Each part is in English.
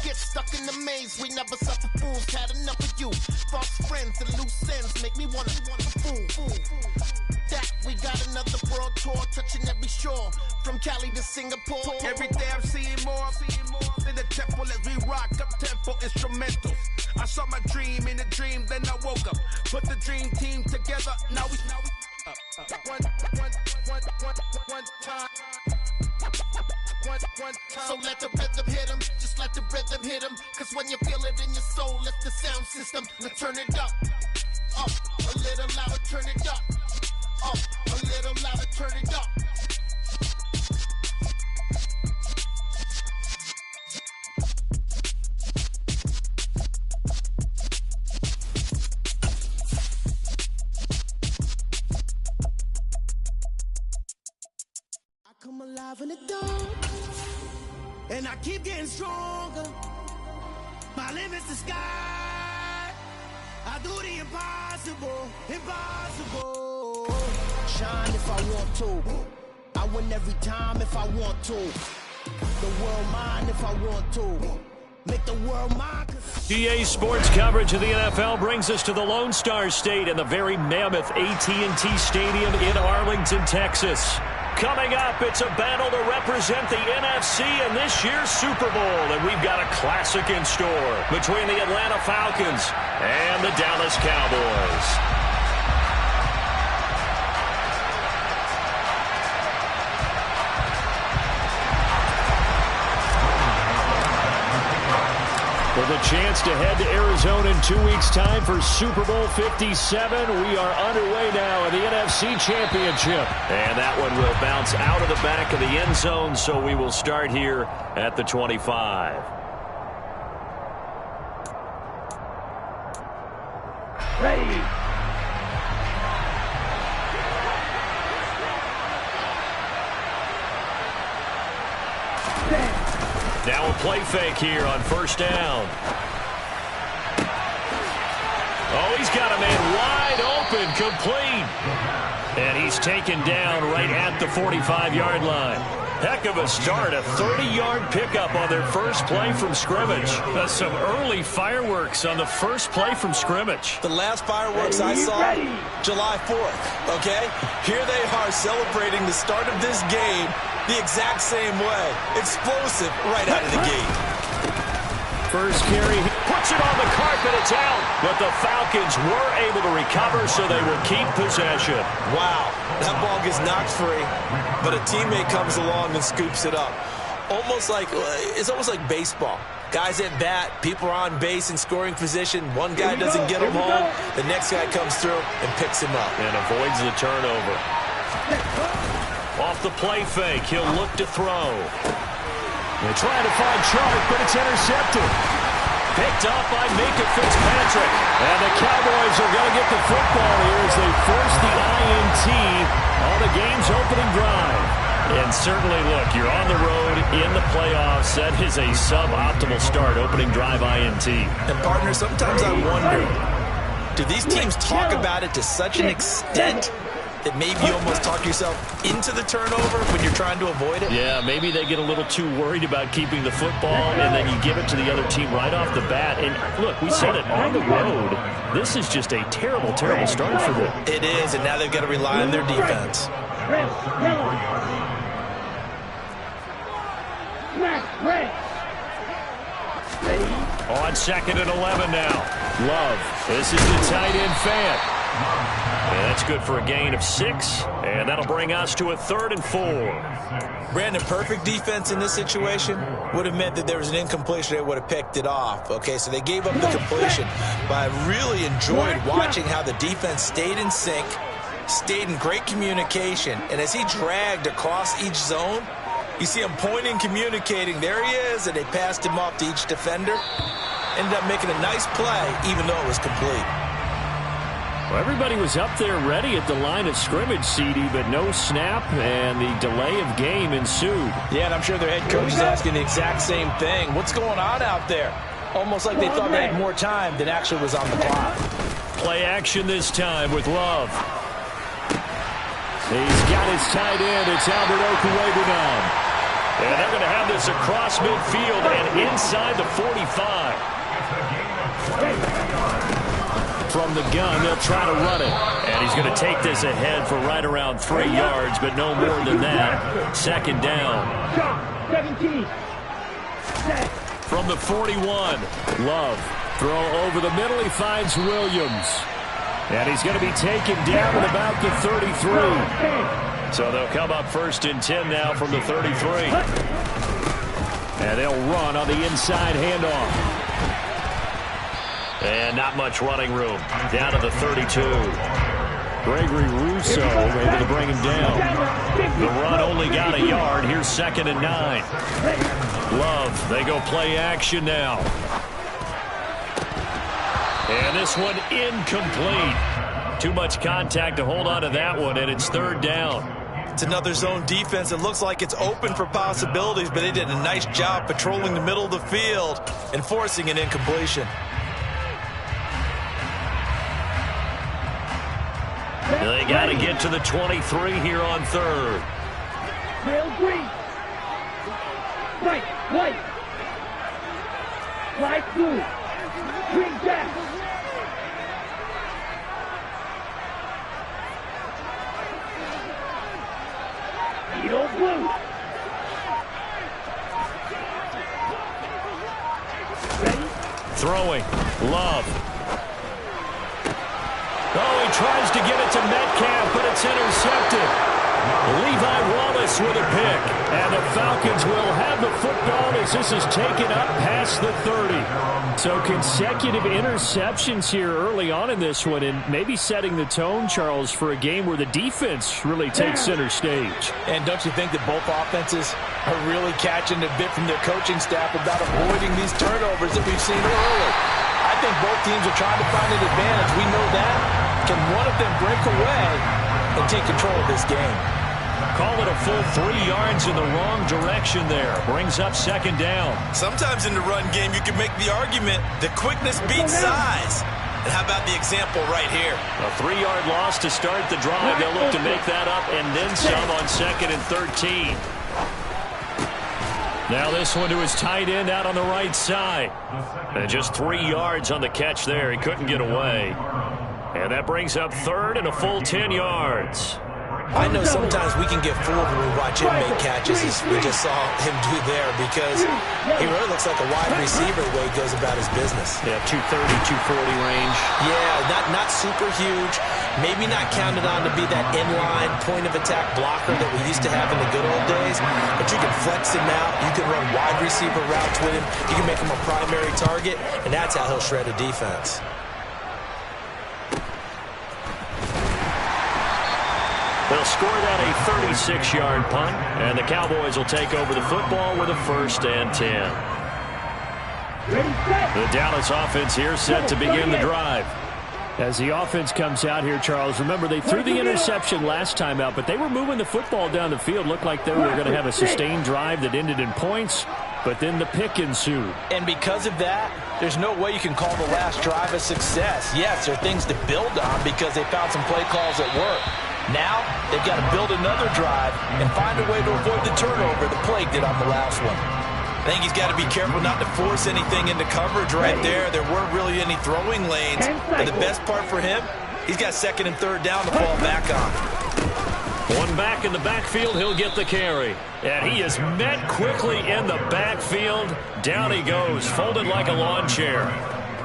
get stuck in the maze. We never suffer fools, had enough of you. False friends and loose ends make me wanna fool. That we got another world tour, touching every shore, from Cali to Singapore. Every day I'm seeing more in the temple as we rock up tempo instrumentals. I saw my dream in a dream, then I woke up. Put the dream team together, now we one time. So let the rhythm hit 'em, just let the rhythm hit 'em. Cause when you feel it in your soul, lift the sound system. Now turn it up, a little louder, turn it up, a little louder, turn it up. Come alive in the dark, and I keep getting stronger. My limit's the sky. I do the impossible. Shine if I want to. I win every time if I want to. The world mine if I want to. Make the world mine. EA Sports coverage of the NFL brings us to the Lone Star State and the very mammoth AT&T Stadium in Arlington, Texas. Coming up, it's a battle to represent the NFC in this year's Super Bowl, and we've got a classic in store between the Atlanta Falcons and the Dallas Cowboys. With a chance to head to Arizona in 2 weeks' time for Super Bowl 57, we are underway now in the NFC Championship. And that one will bounce out of the back of the end zone, so we will start here at the 25. Ready. Now a play fake here on first down. Oh, he's got a man wide open, complete. And he's taken down right at the 45-yard line. Heck of a start, a 30-yard pickup on their first play from scrimmage. That's some early fireworks on the first play from scrimmage. The last fireworks I saw, July 4th, okay? Here they are celebrating the start of this game the exact same way. Explosive right out of the gate. First carry, he puts it on the carpet, it's out. But the Falcons were able to recover, so they will keep possession. Wow, that ball gets knocked free, but a teammate comes along and scoops it up. It's almost like baseball. Guys at bat, people are on base in scoring position. One guy doesn't get him home, the next guy comes through and picks him up. And avoids the turnover. Off the play fake, he'll look to throw. They're trying to find Chark, but it's intercepted. Picked up by Minka Fitzpatrick. And the Cowboys are going to get the football here as they force the INT on the game's opening drive. And certainly, look, you're on the road in the playoffs. That is a suboptimal start, opening drive INT. And, partner, sometimes I wonder, do these teams talk about it to such an extent that maybe you almost talk yourself into the turnover when you're trying to avoid it? Yeah, maybe they get a little too worried about keeping the football, and then you give it to the other team right off the bat. And look, we said it, on the road, this is just a terrible, terrible start for them. It is, and now they've got to rely on their defense. On second and 11 now. Love. This is the tight end fan. And that's good for a gain of 6, and that'll bring us to a 3rd and 4. Brandon, perfect defense in this situation would have meant that there was an incompletion. They would have picked it off. Okay, so they gave up the completion. But I really enjoyed watching how the defense stayed in sync, stayed in great communication, and as he dragged across each zone, you see him pointing, communicating. There he is, and they passed him off to each defender. Ended up making a nice play, even though it was complete. Well, everybody was up there ready at the line of scrimmage, CD, but no snap, and the delay of game ensued. Yeah, and I'm sure their head coach is asking the exact same thing. What's going on out there? Almost like they thought they had more time than actually was on the clock. Play action this time with Love. He's got his tight end. It's Albert Okwuegbunam. And they're going to have this across midfield and inside the 45. From the gun, they'll try to run it. And he's going to take this ahead for right around 3 yards, but no more than that. Second down. 17. From the 41, Love. Throw over the middle. He finds Williams. And he's going to be taken down at about the 33. So they'll come up first and 10 now from the 33. And they'll run on the inside handoff. And not much running room. Down to the 32. Gregory Rousseau able to bring him down. The run only got a yard. Here's 2nd and 9. Love, they go play action now. And this one incomplete. Too much contact to hold on to that one, and it's 3rd down. It's another zone defense. It looks like it's open for possibilities, but they did a nice job patrolling the middle of the field and forcing an incompletion. They got to get to the 23 here on 3rd. Trail green. Right, white. Light blue. Green jack. Yellow blue. Ready? Throwing. Love. Oh, he tries to get it to Metcalf, but it's intercepted. Levi Wallace with a pick. And the Falcons will have the football as this is taken up past the 30. So consecutive interceptions here early on in this one, and maybe setting the tone, Charles, for a game where the defense really takes center stage. And don't you think that both offenses are really catching a bit from their coaching staff about avoiding these turnovers that we've seen early? I think both teams are trying to find an advantage. We know that. Can one of them break away and take control of this game? Call it a full 3 yards in the wrong direction there. Brings up 2nd down. Sometimes in the run game, you can make the argument that quickness beats size. And how about the example right here? A 3-yard loss to start the drive. They'll look to make that up and then some on 2nd and 13. Now this one to his tight end out on the right side. And just 3 yards on the catch there. He couldn't get away. And that brings up 3rd and a full 10 yards. I know sometimes we can get fooled when we watch him make catches, as we just saw him do there, because he really looks like a wide receiver the way he goes about his business. Yeah, 230, 240 range. Yeah, not super huge. Maybe not counted on to be that inline point-of-attack blocker that we used to have in the good old days, but you can flex him out. You can run wide receiver routes with him. You can make him a primary target, and that's how he'll shred a defense. They'll score that a 36-yard punt, and the Cowboys will take over the football with a 1st and 10. The Dallas offense here set to begin the drive. As the offense comes out here, Charles, remember they threw the interception last time out, but they were moving the football down the field. Looked like they were going to have a sustained drive that ended in points, but then the pick ensued. And because of that, there's no way you can call the last drive a success. Yes, there are things to build on because they found some play calls that work. Now, they've got to build another drive and find a way to avoid the turnover the Plague did on the last one. I think he's got to be careful not to force anything into coverage right there. There weren't really any throwing lanes. But the best part for him, he's got 2nd and 3rd down to fall back on. One back in the backfield, he'll get the carry. And he is met quickly in the backfield. Down he goes, folded like a lawn chair.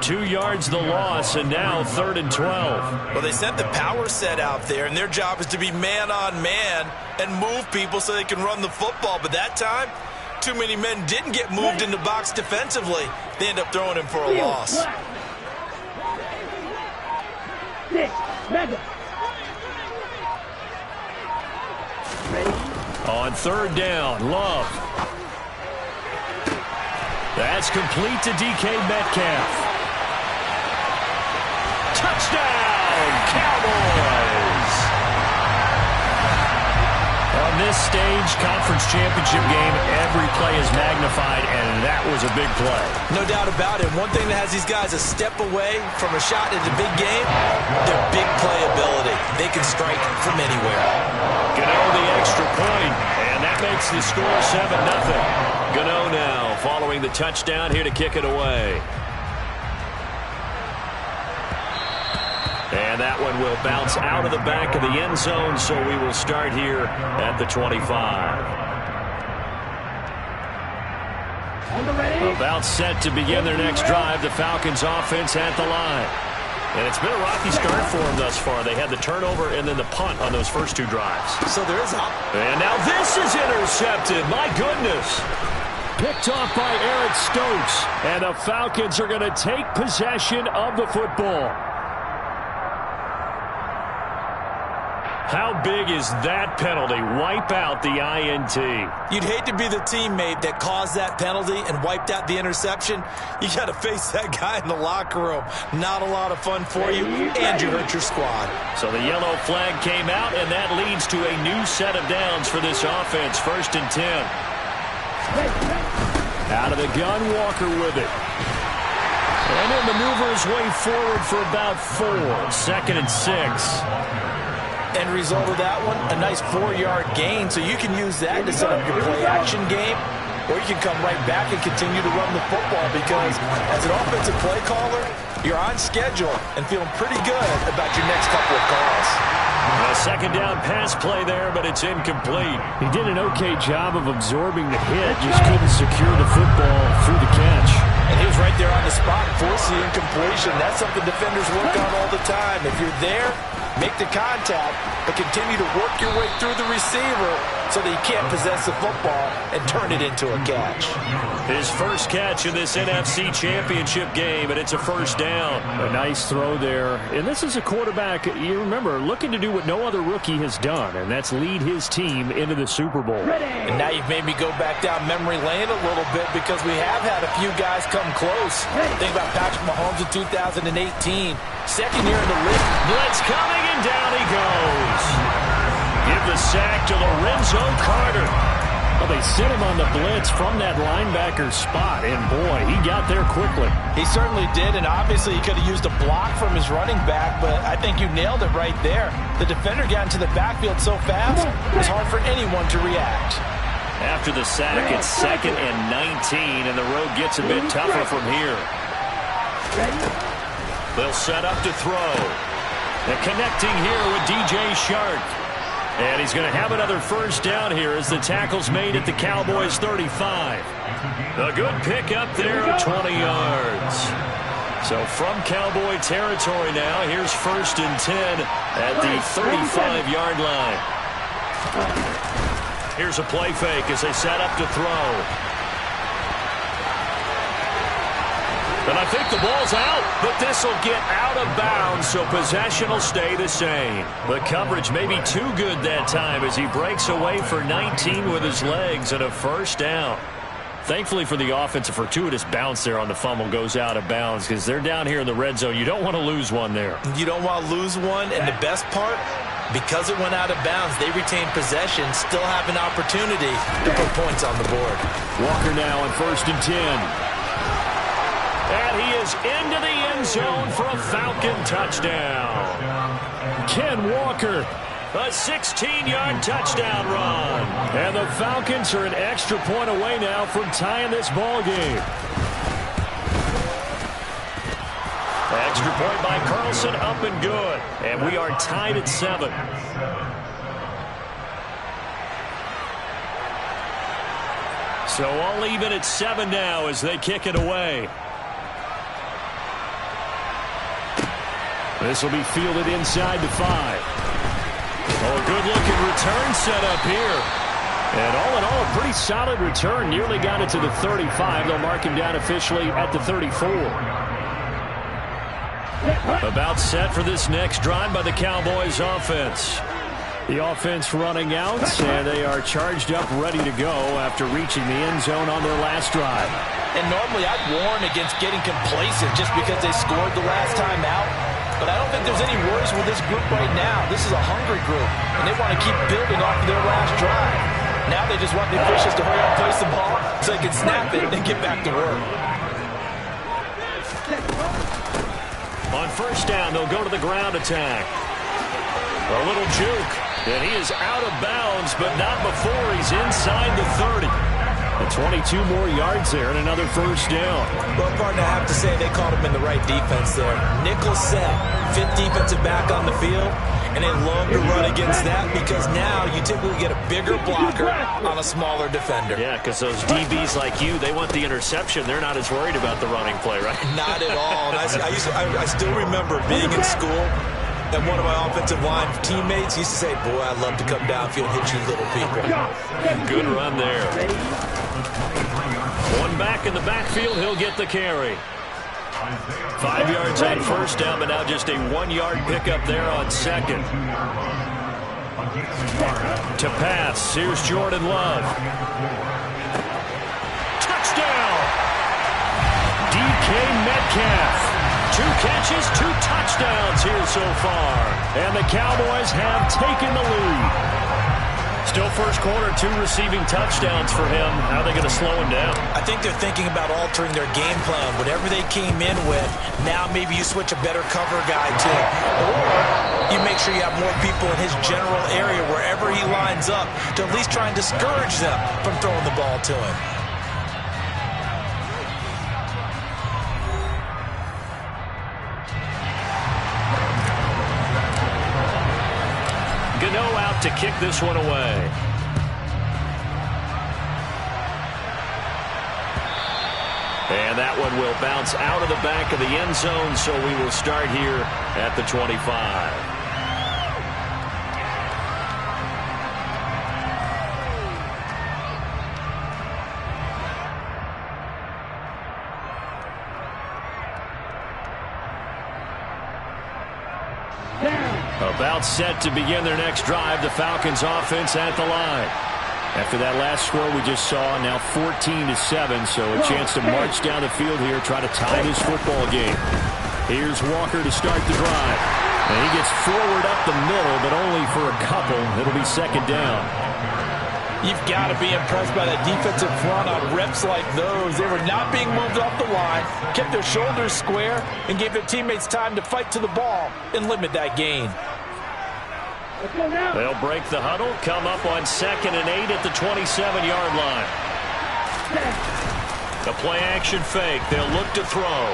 2 yards the loss, and now 3rd and 12. Well, they sent the power set out there, and their job is to be man-on-man and move people so they can run the football. But that time, too many men didn't get moved in the box defensively. They end up throwing him for a loss. On 3rd down, Love. That's complete to DK Metcalf. Touchdown, Cowboys! this stage, conference championship game, every play is magnified, and that was a big play. No doubt about it. One thing that has these guys a step away from a shot in the big game, their big play ability. They can strike from anywhere. Gano the extra point, and that makes the score 7-0. Gano now following the touchdown here to kick it away. And that one will bounce out of the back of the end zone, so we will start here at the 25. About set to begin their next drive, the Falcons offense at the line. And it's been a rocky start for them thus far. They had the turnover and then the punt on those first two drives. So there is hope. And now this is intercepted. My goodness. Picked off by Eric Stokes. And the Falcons are going to take possession of the football. How big is that penalty? Wipe out the INT. You'd hate to be the teammate that caused that penalty and wiped out the interception. You got to face that guy in the locker room. Not a lot of fun for you, and you hurt your squad. So the yellow flag came out, and that leads to a new set of downs for this offense. 1st and 10. Out of the gun, Walker with it. And he'll maneuver his way forward for about 4. 2nd and 6. End result of that one, a nice 4-yard gain, so you can use that to set up your play-action game, or you can come right back and continue to run the football because as an offensive play caller, you're on schedule and feeling pretty good about your next couple of calls. A 2nd down pass play there, but it's incomplete. He did an okay job of absorbing the hit, just couldn't secure the football through the catch. And he was right there on the spot, forcing the incompletion. That's something defenders work on all the time. If you're there, make the contact, but continue to work your way through the receiver so that you can't possess the football and turn it into a catch. His first catch in this NFC Championship game, and it's a 1st down. A nice throw there. And this is a quarterback, you remember, looking to do what no other rookie has done, and that's lead his team into the Super Bowl. And now you've made me go back down memory lane a little bit because we have had a few guys come close. Think about Patrick Mahomes in 2018. 2nd year in the league. Blitz coming, and down he goes. Give the sack to Lorenzo Carter. Well, they sent him on the blitz from that linebacker spot, and boy, he got there quickly. He certainly did, and obviously he could have used a block from his running back, but I think you nailed it right there. The defender got into the backfield so fast, it was hard for anyone to react. After the sack, it's 2nd and 19, and the road gets a bit tougher from here. They'll set up to throw. They're connecting here with DJ Shark. And he's going to have another 1st down here as the tackle's made at the Cowboys' 35. A good pick up there of 20 yards. So from Cowboy territory now, here's 1st and 10 at the 35-yard line. Here's a play fake as they set up to throw. And I think the ball's out, but this will get out of bounds, so possession will stay the same. The coverage may be too good that time as he breaks away for 19 with his legs and a 1st down. Thankfully for the offense, a fortuitous bounce there on the fumble goes out of bounds because they're down here in the red zone. You don't want to lose one there. You don't want to lose one, and the best part, because it went out of bounds, they retain possession, still have an opportunity to put points on the board. Walker now on 1st and 10. And he is into the end zone for a Falcon touchdown. Ken Walker, a 16-yard touchdown run. And the Falcons are an extra point away now from tying this ball game. Extra point by Carlson, up and good. And we are tied at 7. So all even at 7 now as they kick it away. This will be fielded inside the 5. Oh, good-looking return set up here. And all in all, a pretty solid return. Nearly got it to the 35. They'll mark him down officially at the 34. About set for this next drive by the Cowboys offense. The offense running out, and they are charged up, ready to go after reaching the end zone on their last drive. And normally I'd warn against getting complacent just because they scored the last time out. But I don't think there's any worries with this group right now. This is a hungry group, and they want to keep building off of their last drive. Now they just want the officials to hurry up and place the ball so they can snap it and get back to work. On first down, they'll go to the ground attack. A little juke, and he is out of bounds, but not before he's inside the 30. And 22 more yards there and another first down. Well, partner, I have to say they called him in the right defense there. Nickel set, fifth defensive back on the field, and they love to run against that because now you typically get a bigger blocker on a smaller defender. Yeah, because those DBs like you, they want the interception. They're not as worried about the running play, right? Not at all. And I still remember being in school, and one of my offensive line teammates used to say, boy, I'd love to come downfield and hit you little people. Good run there. One back in the backfield, he'll get the carry. 5 yards on first down, but now just a 1-yard pickup there on second. To pass, here's Jordan Love. Touchdown! DK Metcalf. 2 catches, 2 touchdowns here so far. And the Cowboys have taken the lead. Still first quarter, 2 receiving touchdowns for him. How are they going to slow him down? I think they're thinking about altering their game plan. Whatever they came in with, now maybe you switch a better cover guy to, or you make sure you have more people in his general area wherever he lines up to at least try and discourage them from throwing the ball to him. To kick this one away. And that one will bounce out of the back of the end zone, so we will start here at the 25. About set to begin their next drive, the Falcons offense at the line. After that last score we just saw, now 14-7, so a chance to march down the field here, try to tie this football game. Here's Walker to start the drive. And he gets forward up the middle, but only for a couple. It'll be second down. You've got to be impressed by that defensive front on reps like those. They were not being moved off the line, kept their shoulders square, and gave their teammates time to fight to the ball and limit that gain. They'll break the huddle, come up on 2nd and 8 at the 27-yard line. The play-action fake. They'll look to throw.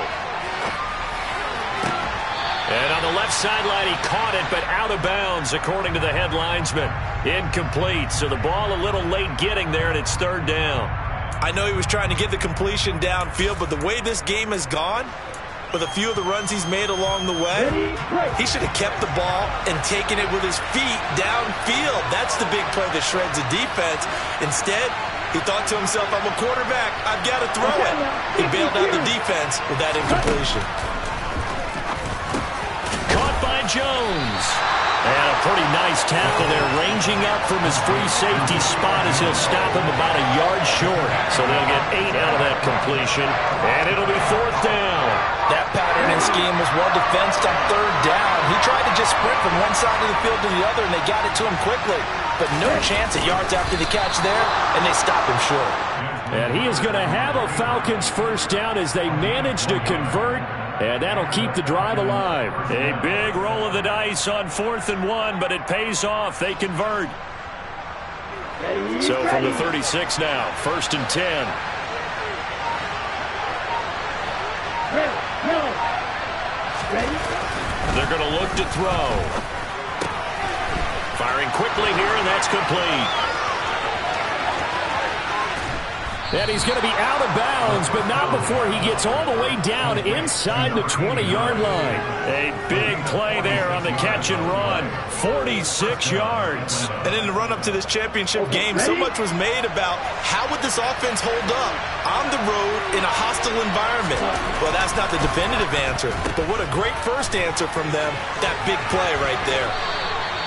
And on the left sideline, he caught it, but out of bounds, according to the head linesman. Incomplete, so the ball a little late getting there, and it's third down. I know he was trying to get the completion downfield, but the way this game has gone, with a few of the runs he's made along the way, he should have kept the ball and taken it with his feet downfield. That's the big play that shreds the defense. Instead, he thought to himself, I'm a quarterback, I've got to throw it. He bailed out the defense with that incompletion. Caught by Jones. And a pretty nice tackle there, ranging up from his free safety spot as he'll stop him about a yard short. So they'll get 8 out of that completion, and it'll be fourth down. That pattern and scheme was well defensed on third down. He tried to just sprint from one side of the field to the other, and they got it to him quickly. But no chance at yards after the catch there, and they stopped him short. And he is going to have a Falcons first down as they manage to convert, and that'll keep the drive alive. A big roll of the dice on 4th and 1, but it pays off. They convert. So from the 36 now, 1st and 10. They're going to look to throw. Firing quickly here, and that's complete. And he's going to be out of bounds, but not before he gets all the way down inside the 20-yard line. A big play there on the catch and run. 46 yards. And in the run-up to this championship game, so much was made about how would this offense hold up on the road in a hostile environment. Well, that's not the definitive answer, but what a great first answer from them. That big play right there.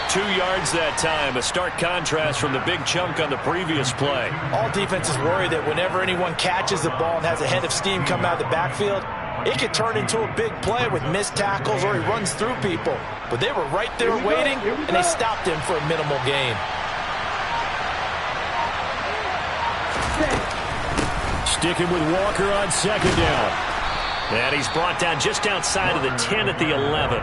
2 yards that time, a stark contrast from the big chunk on the previous play. All defenses worry that whenever anyone catches the ball and has a head of steam come out of the backfield, it could turn into a big play with missed tackles or he runs through people. But they were right there waiting, and they stopped him for a minimal gain. Sticking with Walker on second down. And he's brought down just outside of the 10 at the 11.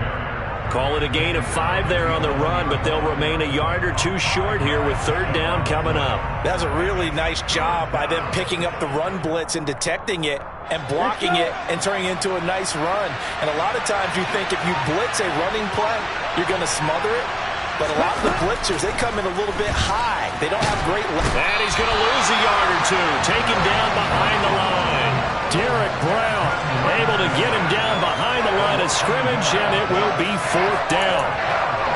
Call it a gain of 5 there on the run, but they'll remain a yard or two short here with third down coming up. That's a really nice job by them picking up the run blitz and detecting it and blocking it and turning it into a nice run. And a lot of times you think if you blitz a running play, you're going to smother it. But a lot of the blitzers, they come in a little bit high. They don't have great legs. And he's going to lose a yard or two. Taken down behind the line. Derek Brown able to get him down behind the line of scrimmage, and it will be fourth down.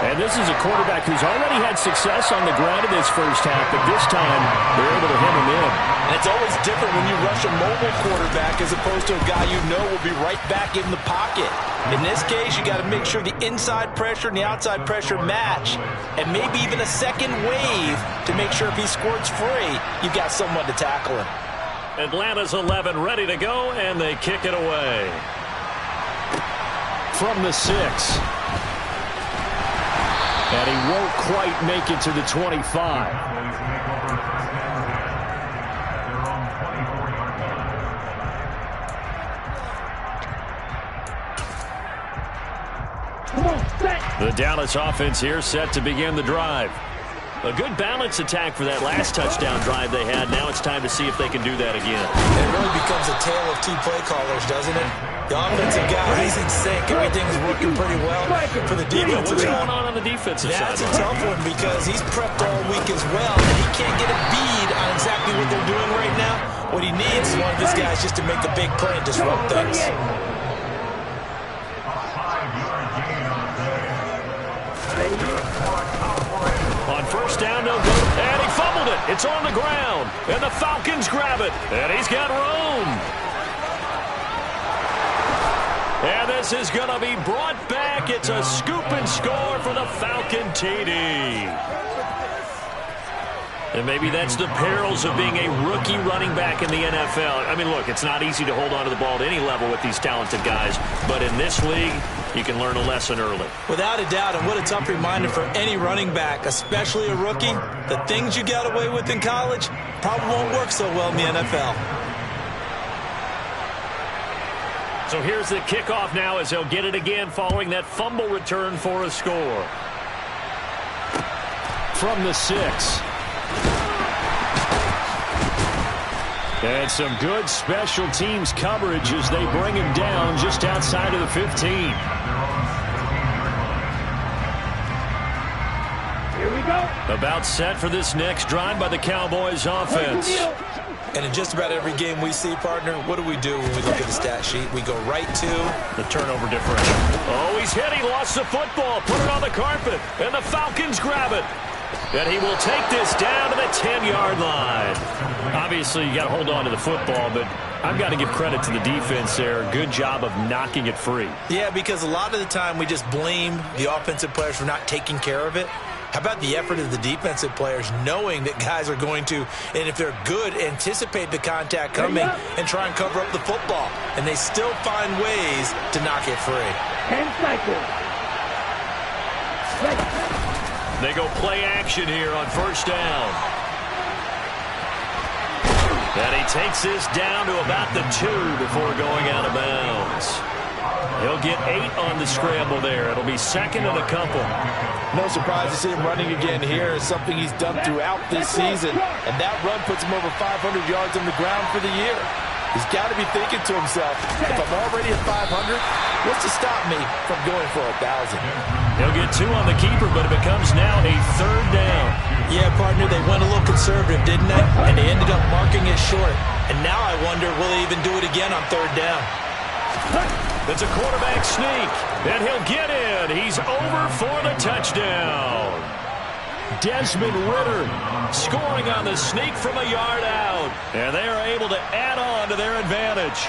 And this is a quarterback who's already had success on the ground in this first half, but this time they're able to hem him in. And it's always different when you rush a mobile quarterback as opposed to a guy you know will be right back in the pocket. In this case, you got to make sure the inside pressure and the outside pressure match, and maybe even a second wave to make sure if he squirts free, you've got someone to tackle him. Atlanta's 11 ready to go, and they kick it away. From the 6. And he won't quite make it to the 25. The Dallas offense here set to begin the drive. A good balance attack for that last touchdown drive they had. Now it's time to see if they can do that again. It really becomes a tale of two play callers, doesn't it? The offensive guy, he's in sync. Everything's working pretty well for the defensive What's side. going on the defensive side? That's a tough one because he's prepped all week as well, and he can't get a bead on exactly what they're doing right now. What he needs is one of his guys just to make a big play and disrupt things. On first down, they'll go, and he fumbled it. It's on the ground, and the Falcons grab it, and he's got room. And this is going to be brought back. It's a scoop and score for the Falcon TD. And maybe that's the perils of being a rookie running back in the NFL. I mean, look, it's not easy to hold on to the ball at any level with these talented guys, but in this league, you can learn a lesson early. Without a doubt, and what a tough reminder for any running back, especially a rookie. The things you got away with in college probably won't work so well in the NFL. So here's the kickoff now as they'll get it again following that fumble return for a score. From the 6. And some good special teams coverage as they bring him down just outside of the 15. Here we go. About set for this next drive by the Cowboys offense. And in just about every game we see, partner, what do we do when we look at the stat sheet? We go right to the turnover differential. Oh, he's hit. He lost the football. Put it on the carpet. And the Falcons grab it. And he will take this down to the 10-yard line. Obviously, you got to hold on to the football, but I've got to give credit to the defense there. Good job of knocking it free. Yeah, because a lot of the time we just blame the offensive players for not taking care of it. How about the effort of the defensive players knowing that guys are going to, and if they're good, anticipate the contact coming and try and cover up the football. And they still find ways to knock it free. 10 seconds. They go play action here on first down. And he takes this down to about the 2 before going out of bounds. He'll get 8 on the scramble there. It'll be second and a couple. No surprise to see him running again here. It's something he's done throughout this season. And that run puts him over 500 yards on the ground for the year. He's got to be thinking to himself, if I'm already at 500, what's to stop me from going for 1,000? He'll get 2 on the keeper, but it becomes now a third down. Yeah, partner, they went a little conservative, didn't they? And they ended up marking it short. And now I wonder, will they even do it again on third down? It's a quarterback sneak, and he'll get in. He's over for the touchdown. Desmond Ridder scoring on the sneak from a yard out. And they are able to add on to their advantage.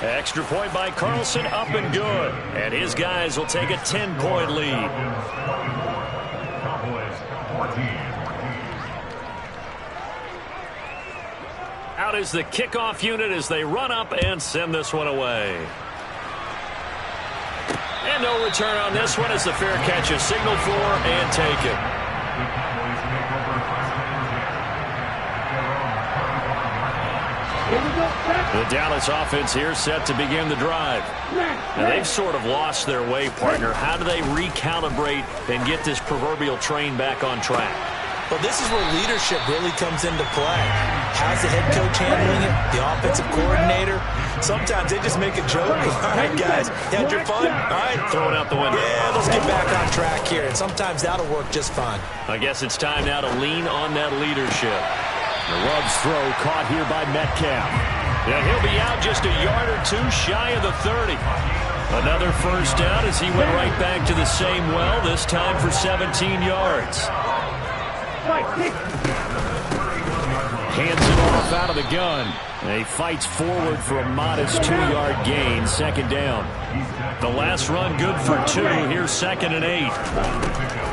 Extra point by Carlson, up and good. And his guys will take a 10-point lead. Out is the kickoff unit as they run up and send this one away. And no return on this one as the fair catch is signaled for and taken. The Dallas offense here set to begin the drive. Now they've sort of lost their way, partner. How do they recalibrate and get this proverbial train back on track? Well, this is where leadership really comes into play. How's the head coach handling it? The offensive coordinator? Sometimes they just make a joke. All right, guys, you had your fun? All right. Throw it out the window. Yeah, let's get back on track here. And sometimes that'll work just fine. I guess it's time now to lean on that leadership. The Ruggs throw caught here by Metcalf. And he'll be out just a yard or two shy of the 30. Another first down as he went right back to the same well, this time for 17 yards. Hands it off out of the gun. And he fights forward for a modest 2-yard gain, second down. The last run good for 2. Here's 2nd and 8.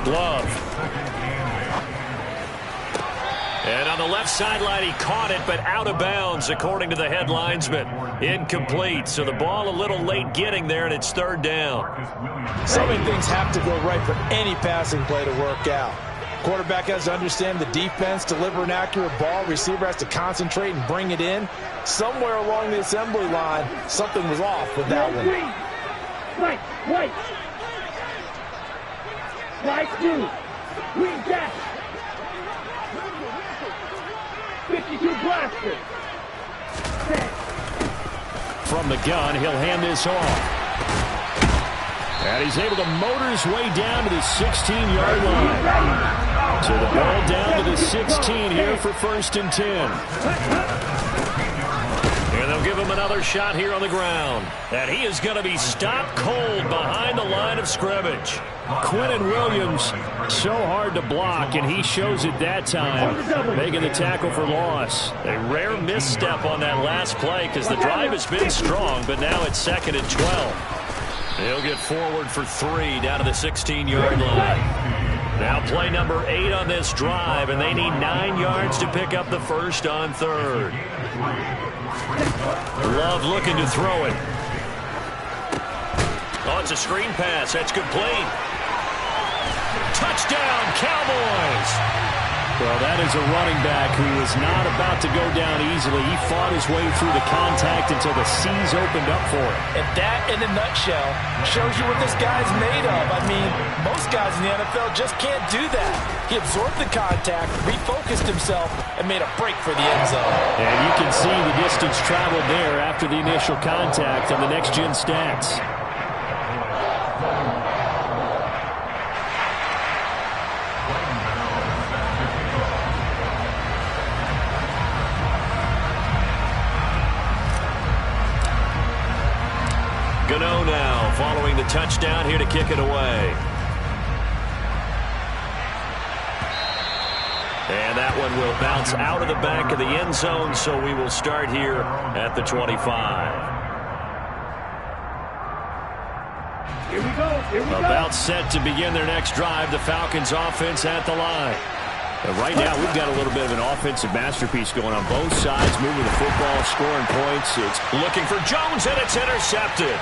Glove. And on the left sideline, he caught it, but out of bounds, according to the head linesman. Incomplete, so the ball a little late getting there, and it's 3rd down. So many things have to go right for any passing play to work out. Quarterback has to understand the defense, deliver an accurate ball. Receiver has to concentrate and bring it in. Somewhere along the assembly line, something was off with that one. Right. Right, 2. Green dash. 52 blaster. From the gun, he'll hand this off. And he's able to motor his way down to the 16-yard line. So the ball down to the 16 here for 1st and 10. And they'll give him another shot here on the ground. And he is going to be stopped cold behind the line of scrimmage. Quinnen Williams, so hard to block, and he shows it that time, making the tackle for loss. A rare misstep on that last play because the drive has been strong, but now it's 2nd and 12. He'll get forward for 3 down to the 16-yard line. Now play number 8 on this drive, and they need 9 yards to pick up the first on 3rd. Love looking to throw it. Oh, it's a screen pass. That's complete. Touchdown, Cowboys! Well, that is a running back who is not about to go down easily. He fought his way through the contact until the seas opened up for him. And that, in a nutshell, shows you what this guy's made of. I mean, most guys in the NFL just can't do that. He absorbed the contact, refocused himself, and made a break for the end zone. And you can see the distance traveled there after the initial contact on the next-gen stats. Gano now following the touchdown here to kick it away. And that one will bounce out of the back of the end zone, so we will start here at the 25. Here we go. About set to begin their next drive, the Falcons offense at the line. Right now, we've got a little bit of an offensive masterpiece going on both sides, moving the football, scoring points. It's looking for Jones, and it's intercepted.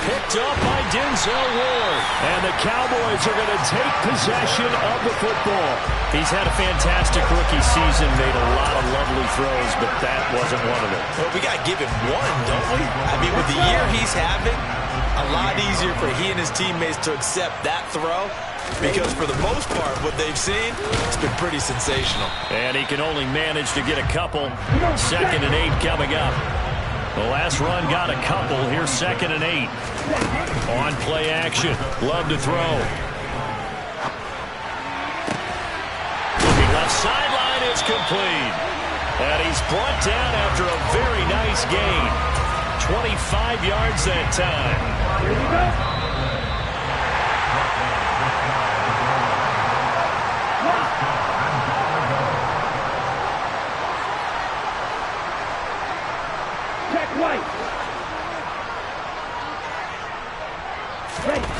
Picked up by Denzel Ward. And the Cowboys are going to take possession of the football. He's had a fantastic rookie season, made a lot of lovely throws, but that wasn't one of them. Well, we got to give him one, don't we? I mean, with the year he's having, a lot easier for he and his teammates to accept that throw. Because for the most part, what they've seen, it's been pretty sensational. And he can only manage to get a couple. 2nd and 8 coming up. The last run got a couple. Here's 2nd and 8. On play action. Love to throw. Looking left sideline is complete. And he's brought down after a very nice gain. 25 yards that time. Here we go.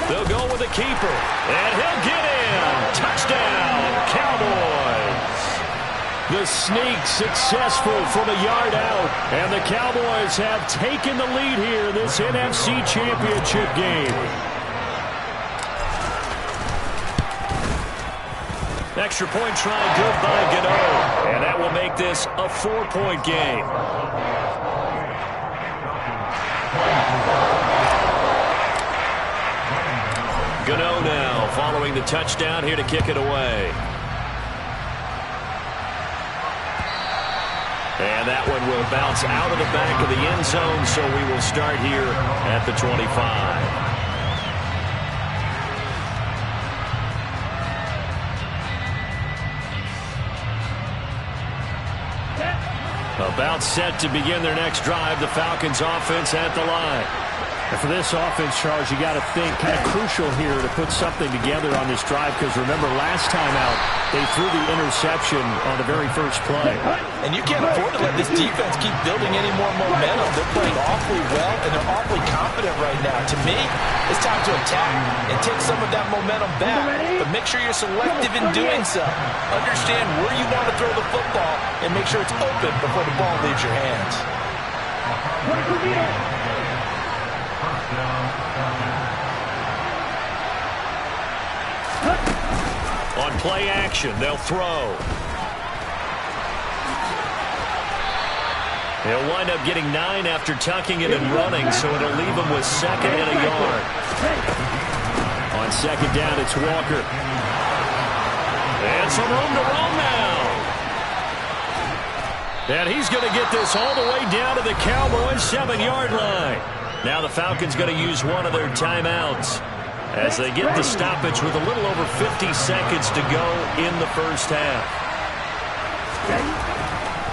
They'll go with the keeper, and he'll get in. Touchdown, Cowboys. The sneak successful from a yard out. And the Cowboys have taken the lead here in this NFC Championship game. Extra point try good by Gano. And that will make this a 4-point game. Gano now following the touchdown here to kick it away. And that one will bounce out of the back of the end zone, so we will start here at the 25. About set to begin their next drive, the Falcons offense at the line. And for this offense, Charles, you got to think kind of crucial here to put something together on this drive, because remember last time out they threw the interception on the very first play. And you can't afford to let this defense keep building any more momentum. They're playing awfully well, and they're awfully confident right now. To me, it's time to attack and take some of that momentum back. But make sure you're selective in doing so. Understand where you want to throw the football and make sure it's open before the ball leaves your hands. On play action, they'll throw. He'll wind up getting 9 after tucking it and running, so it'll leave him with 2nd and a yard. On 2nd down, it's Walker. And some room to roam now. And he's going to get this all the way down to the Cowboys' 7-yard line. Now the Falcons going to use one of their timeouts as they get the stoppage with a little over 50 seconds to go in the first half.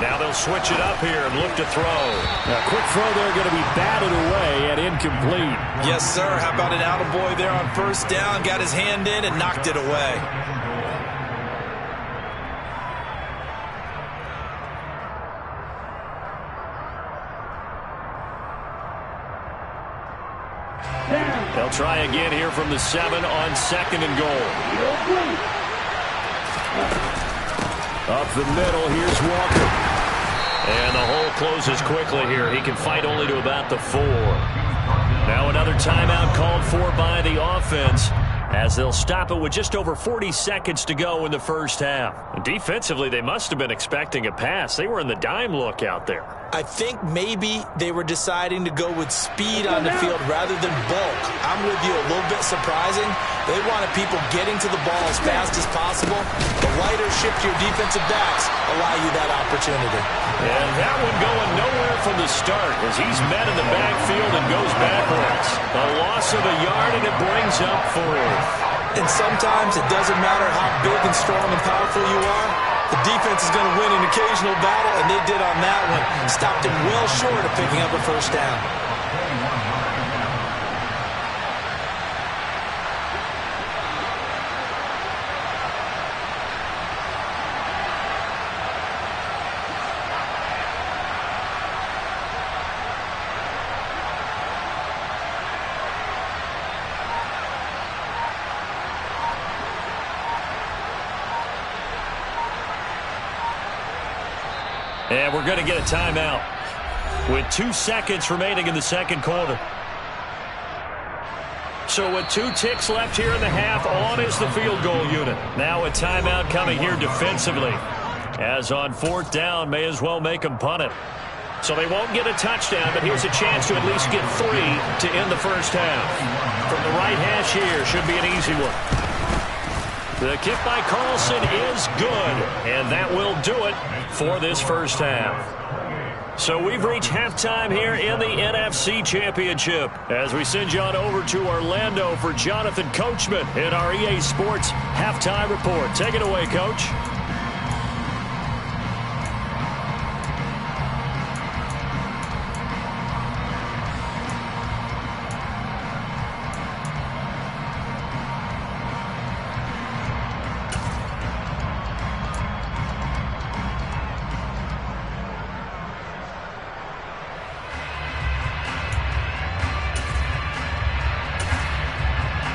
Now they'll switch it up here and look to throw. A quick throw there going to be batted away and incomplete. Yes, sir. How about an attaboy there on first down? Got his hand in and knocked it away. They'll try again here from the 7 on 2nd and goal. Up the middle, here's Walker. And the hole closes quickly here. He can fight only to about the 4. Now another timeout called for by the offense, as they'll stop it with just over 40 seconds to go in the first half. And defensively, they must have been expecting a pass. They were in the dime look out there. I think maybe they were deciding to go with speed on the field rather than bulk. I'm with you, a little bit surprising. They wanted people getting to the ball as fast as possible. The lighter shift to your defensive backs allow you that opportunity. And that one going nowhere from the start as he's met in the backfield and goes backwards. A loss of a yard, and it brings up 4th. And sometimes it doesn't matter how big and strong and powerful you are. The defense is going to win an occasional battle, and they did on that one. Stopped him well short of picking up a first down. And we're going to get a timeout with 2 seconds remaining in the second quarter. So with 2 ticks left here in the half, on is the field goal unit. Now a timeout coming here defensively, as on 4th down, may as well make them punt it. So they won't get a touchdown, but here's a chance to at least get 3 to end the first half. From the right hash here, should be an easy one. The kick by Carlson is good, and that will do it for this first half. So we've reached halftime here in the NFC Championship as we send you on over to Orlando for Jonathan Coachman in our EA Sports Halftime Report. Take it away, Coach.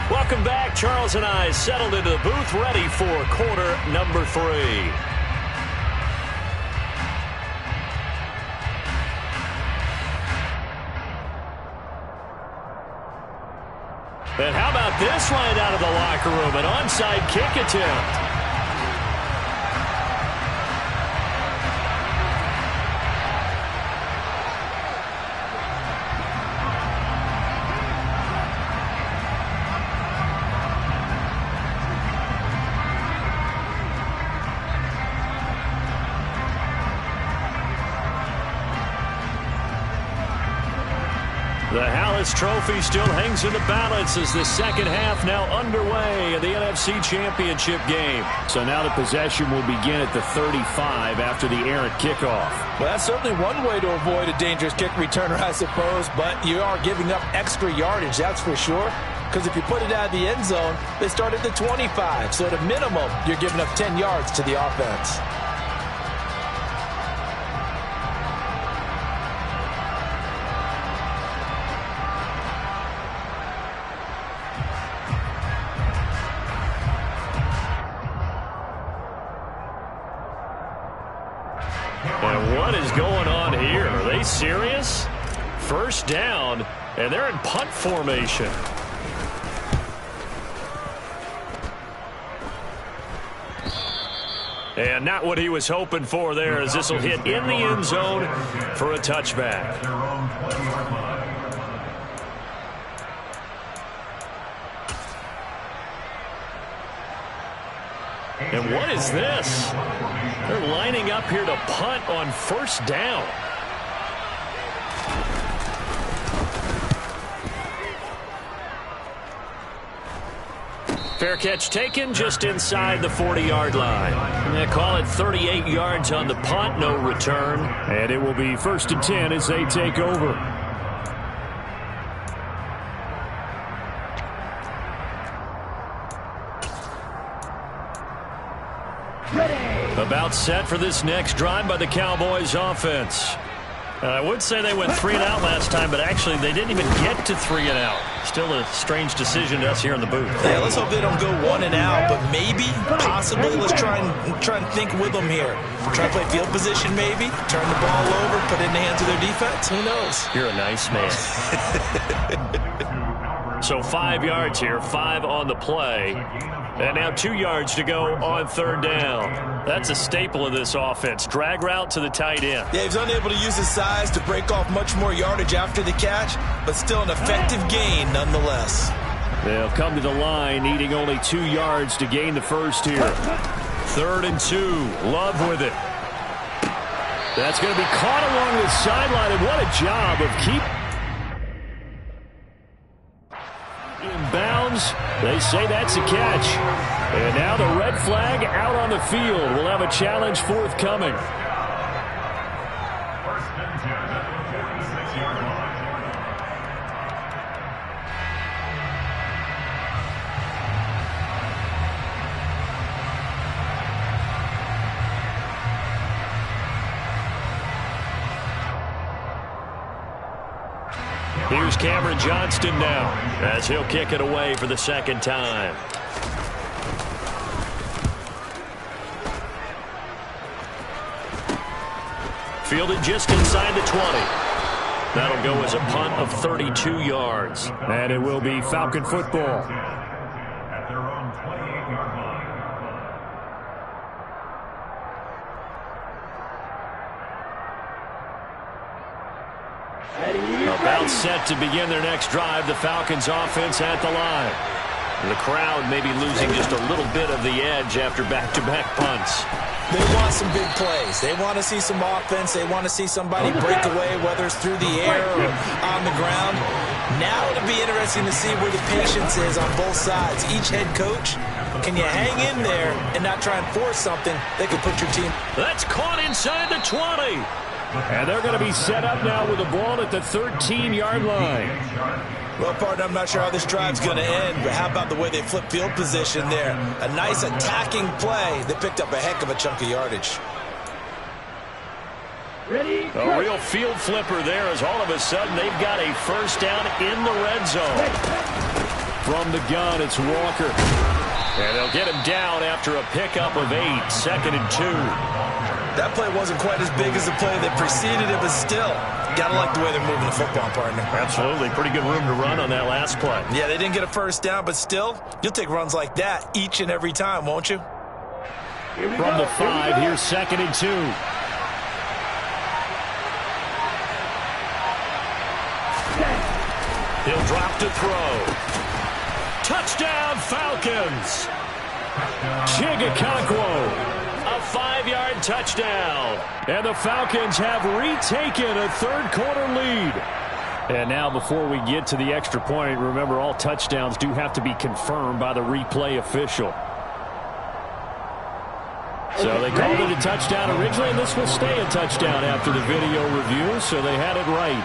Welcome back. Charles and I settled into the booth, ready for quarter number 3. And how about this line out of the locker room? An onside kick attempt. The Hallis Trophy still hangs in the balance as the second half now underway in the NFC Championship game. So now the possession will begin at the 35 after the errant kickoff. Well, that's certainly one way to avoid a dangerous kick returner, I suppose, but you are giving up extra yardage, that's for sure. Because if you put it out of the end zone, they start at the 25. So at a minimum, you're giving up 10 yards to the offense. And what is going on here? Are they serious? First down, and they're in punt formation. And not what he was hoping for there, as this will hit in the end zone for a touchback. And what is this? They're lining up here to punt on first down. Fair catch taken just inside the 40-yard line. They call it 38 yards on the punt, no return. And it will be 1st and 10 as they take over. About set for this next drive by the Cowboys offense. I would say they went 3 and out last time, but actually they didn't even get to 3 and out. Still a strange decision to us here in the booth. Yeah, let's hope they don't go 1 and out, but maybe, possibly, let's try and think with them here. Try and play field position maybe, turn the ball over, put it in the hands of their defense. Who knows? You're a nice man. So 5 yards here, 5 on the play. And now 2 yards to go on third down. That's a staple of this offense. Drag route to the tight end. Yeah, he's unable to use his size to break off much more yardage after the catch, but still an effective gain nonetheless. They'll come to the line, needing only 2 yards to gain the first here. 3rd and 2. Love with it. That's going to be caught along the sideline, and what a job of bounds. They say that's a catch. And now the red flag out on the field. We'll have a challenge forthcoming. Here's Cameron Johnston now as he'll kick it away for the second time. Fielded just inside the 20. That'll go as a punt of 32 yards. And it will be Falcon football. About set to begin their next drive, the Falcons offense at the line. The crowd may be losing just a little bit of the edge after back-to-back punts. They want some big plays. They want to see some offense. They want to see somebody break away, whether it's through the air or on the ground. Now it'll be interesting to see where the patience is on both sides. Each head coach, can you hang in there and not try and force something that could put your team? That's caught inside the 20. And they're going to be set up now with the ball at the 13-yard line. Well, partner, I'm not sure how this drive's going to end, but how about the way they flip field position there? A nice attacking play that picked up a heck of a chunk of yardage. A real field flipper there as all of a sudden they've got a first down in the red zone. From the gun, it's Walker. And they'll get him down after a pickup of 8, 2nd and 2. That play wasn't quite as big as the play that preceded it, but still, Gotta like the way they're moving the football, partner. Absolutely. Pretty good room to run on that last play. Yeah, they didn't get a first down, but still, you'll take runs like that each and every time, won't you? From the 5, here's 2nd and 2. He'll drop to throw. Touchdown, Falcons. Chigakonkwo. A 5-yard touchdown. And the Falcons have retaken a third-quarter lead. And now before we get to the extra point, remember all touchdowns do have to be confirmed by the replay official. So they called it a touchdown originally, and this will stay a touchdown after the video review, so they had it right.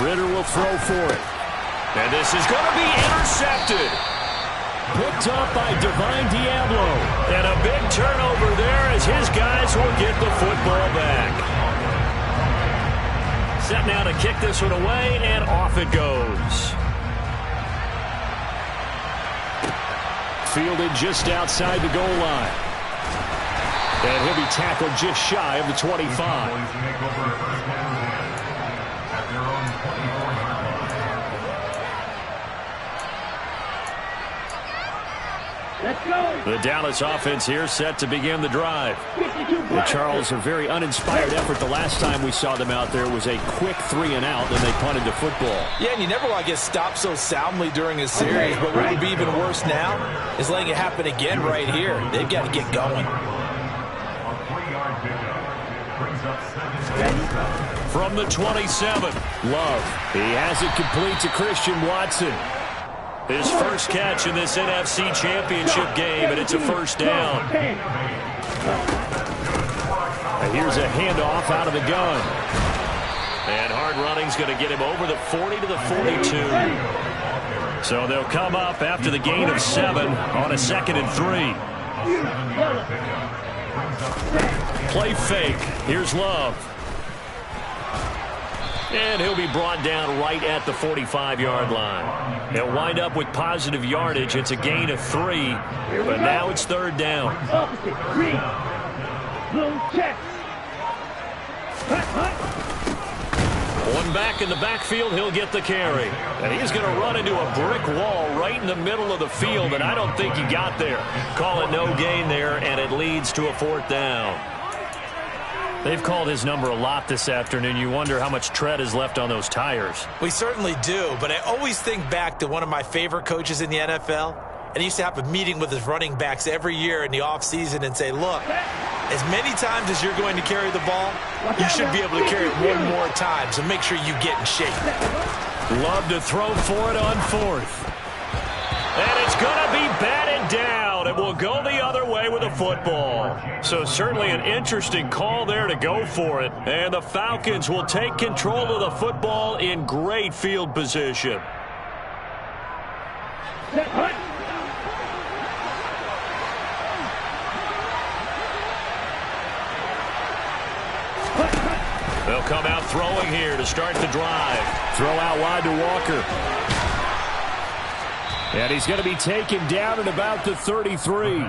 Ritter will throw for it. And this is going to be intercepted. Picked up by Divine Diablo. And a big turnover there as his guys will get the football back. Set now to kick this one away, and off it goes. Fielded just outside the goal line. And he'll be tackled just shy of the 25. The Dallas offense here set to begin the drive. The Charles, a very uninspired effort. The last time we saw them out there was a quick 3-and-out, and they punted the football. Yeah, and you never want to get stopped so soundly during a series, but what would be even worse now is letting it happen again right here. They've got to get going. From the 27, Love. He has it complete to Christian Watson. His first catch in this NFC Championship game, and it's a first down. And here's a handoff out of the gun. And hard running's going to get him over the 40 to the 42. So they'll come up after the gain of 7 on a 2nd and 3. Play fake. Here's Love. And he'll be brought down right at the 45-yard line. They'll wind up with positive yardage. It's a gain of 3, but now it's 3rd down. One back in the backfield, he'll get the carry. And he's going to run into a brick wall right in the middle of the field, and I don't think he got there. Call it no gain there, and it leads to a 4th down. They've called his number a lot this afternoon. You wonder how much tread is left on those tires. We certainly do, but I always think back to one of my favorite coaches in the NFL, and he used to have a meeting with his running backs every year in the offseason and say, look, as many times as you're going to carry the ball, you should be able to carry it one more time, so make sure you get in shape. Love to throw for it on 4th. And it's going to be batted down. It will go the other way with a football. So certainly an interesting call there to go for it. And the Falcons will take control of the football in great field position. They'll come out throwing here to start the drive. Throw out wide to Walker. And he's going to be taken down at about the 33.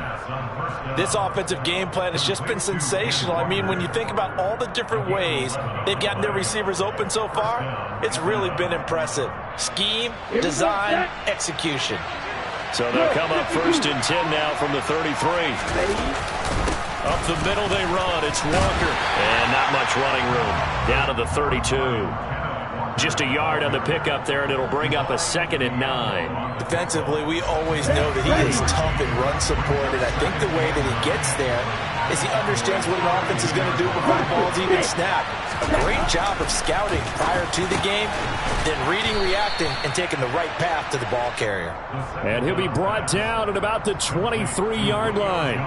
This offensive game plan has just been sensational. I mean, when you think about all the different ways they've gotten their receivers open so far, it's really been impressive. Scheme, design, execution. So they'll come up 1st and 10 now from the 33. Up the middle they run. It's Walker. And not much running room. Down to the 32. Just a yard on the pickup there, and it'll bring up a 2nd and 9. Defensively, we always know that he is tough in run support, and I think the way that he gets there is he understands what an offense is going to do before the ball's even snapped. A great job of scouting prior to the game, then reading, reacting, and taking the right path to the ball carrier. And he'll be brought down at about the 23-yard line.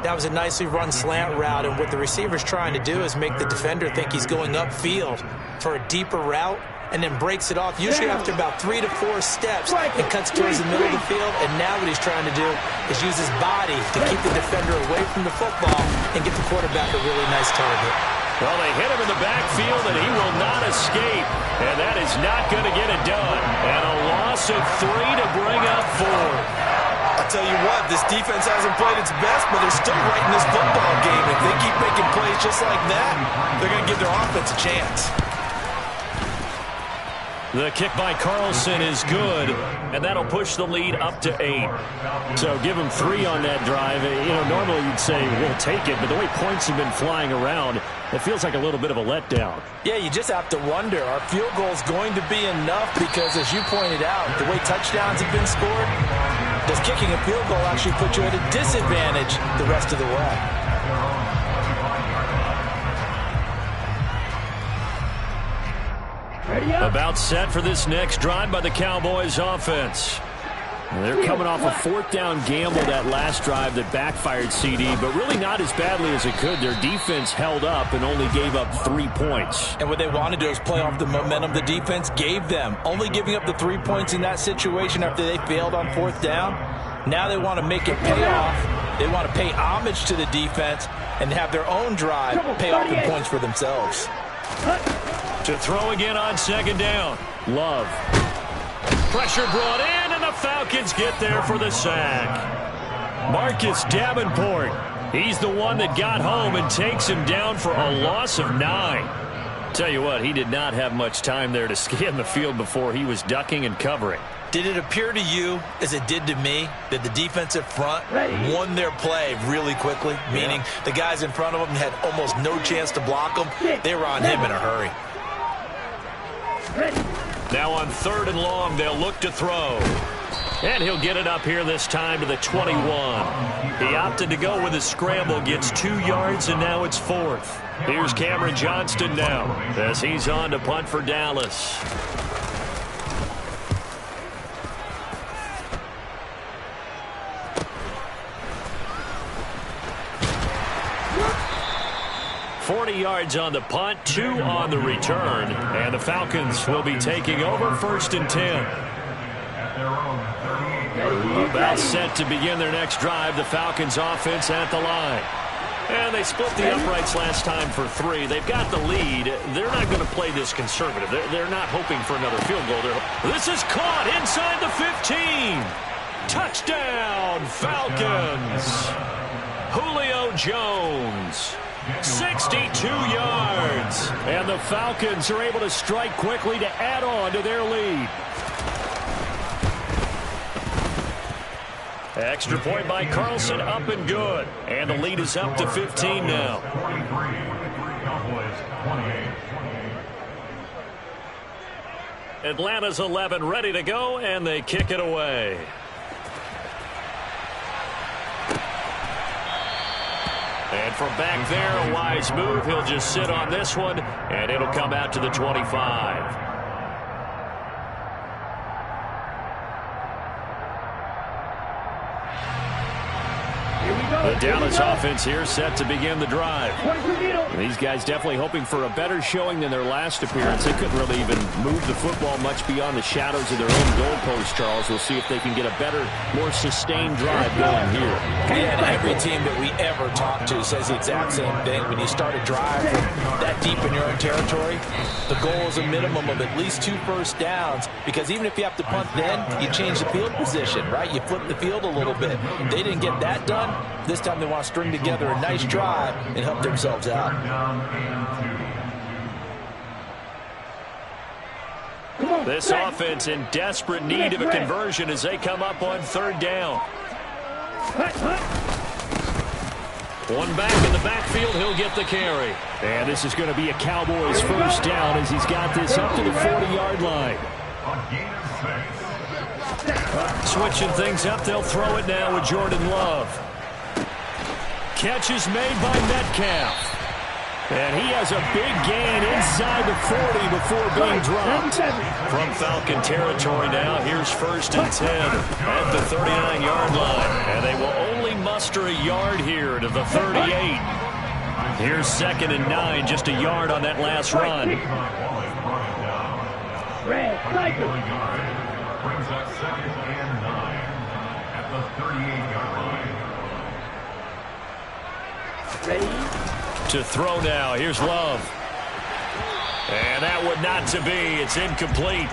That was a nicely run slant route, and what the receiver's trying to do is make the defender think he's going upfield for a deeper route, and then breaks it off, usually after about 3 to 4 steps, and cuts towards the middle of the field. And now what he's trying to do is use his body to keep the defender away from the football and get the quarterback a really nice target. Well, they hit him in the backfield, and he will not escape. And that is not going to get it done. And a loss of 3 to bring up 4. I'll tell you what, this defense hasn't played its best, but they're still right in this football game. If they keep making plays just like that, they're going to give their offense a chance. The kick by Carlson is good, and that'll push the lead up to 8. So give them 3 on that drive. You know, normally you'd say we'll take it, but the way points have been flying around, it feels like a little bit of a letdown. Yeah, you just have to wonder, are field goals going to be enough? Because as you pointed out, the way touchdowns have been scored, does kicking a field goal actually put you at a disadvantage the rest of the way? About set for this next drive by the Cowboys offense. They're coming off a 4th down gamble that last drive that backfired CD, but really not as badly as it could. Their defense held up and only gave up 3 points. And what they want to do is play off the momentum the defense gave them. Only giving up the 3 points in that situation after they failed on 4th down. Now they want to make it pay off. They want to pay homage to the defense and have their own drive pay off in points for themselves. To throw again on 2nd down. Love. Pressure brought in, and the Falcons get there for the sack. Marcus Davenport, he's the one that got home and takes him down for a loss of 9. Tell you what, he did not have much time there to scan the field before he was ducking and covering. Did it appear to you, as it did to me, that the defensive front won their play really quickly? Meaning the guys in front of them had almost no chance to block them. They were on him in a hurry. Now on 3rd and long, they'll look to throw. And he'll get it up here this time to the 21. He opted to go with a scramble, gets 2 yards, and now it's 4th. Here's Cameron Johnston now as he's on to punt for Dallas. $40 yards on the punt, 2 on the return, and the Falcons will be taking over 1st and 10. About set to begin their next drive, the Falcons offense at the line. And they split the uprights last time for 3. They've got the lead. They're not going to play this conservative. They're not hoping for another field goal. This is caught inside the 15. Touchdown, Falcons. Julio Jones. 62 yards. And the Falcons are able to strike quickly to add on to their lead. Extra point by Carlson, up and good. And the lead is up to 15 now. Atlanta's 11 ready to go, and they kick it away. And from back there, a wise move. He'll just sit on this one, and it'll come out to the 25. The Dallas offense here set to begin the drive. These guys definitely hoping for a better showing than their last appearance. They couldn't really even move the football much beyond the shadows of their own goalpost, Charles. We'll see if they can get a better, more sustained drive going here. And every team that we ever talk to says the exact same thing. When you start a drive that deep in your own territory, the goal is a minimum of at least 2 first downs, because even if you have to punt then, you change the field position, right? You flip the field a little bit. They didn't get that done. This time they want to string together a nice drive and help themselves out. This offense in desperate need of a conversion as they come up on 3rd down. One back in the backfield, he'll get the carry. And this is going to be a Cowboys 1st down as he's got this up to the 40-yard line. Switching things up, they'll throw it now with Jordan Love. Catch is made by Metcalf. And he has a big gain inside the 40 before being dropped. From Falcon territory now, here's 1st and 10 at the 39-yard line. And they will only muster a yard here to the 38. Here's 2nd and 9, just a yard on that last run. Brings up 2nd and 9 at the 38-yard line. To throw now. Here's Love. And that would not to be. It's incomplete.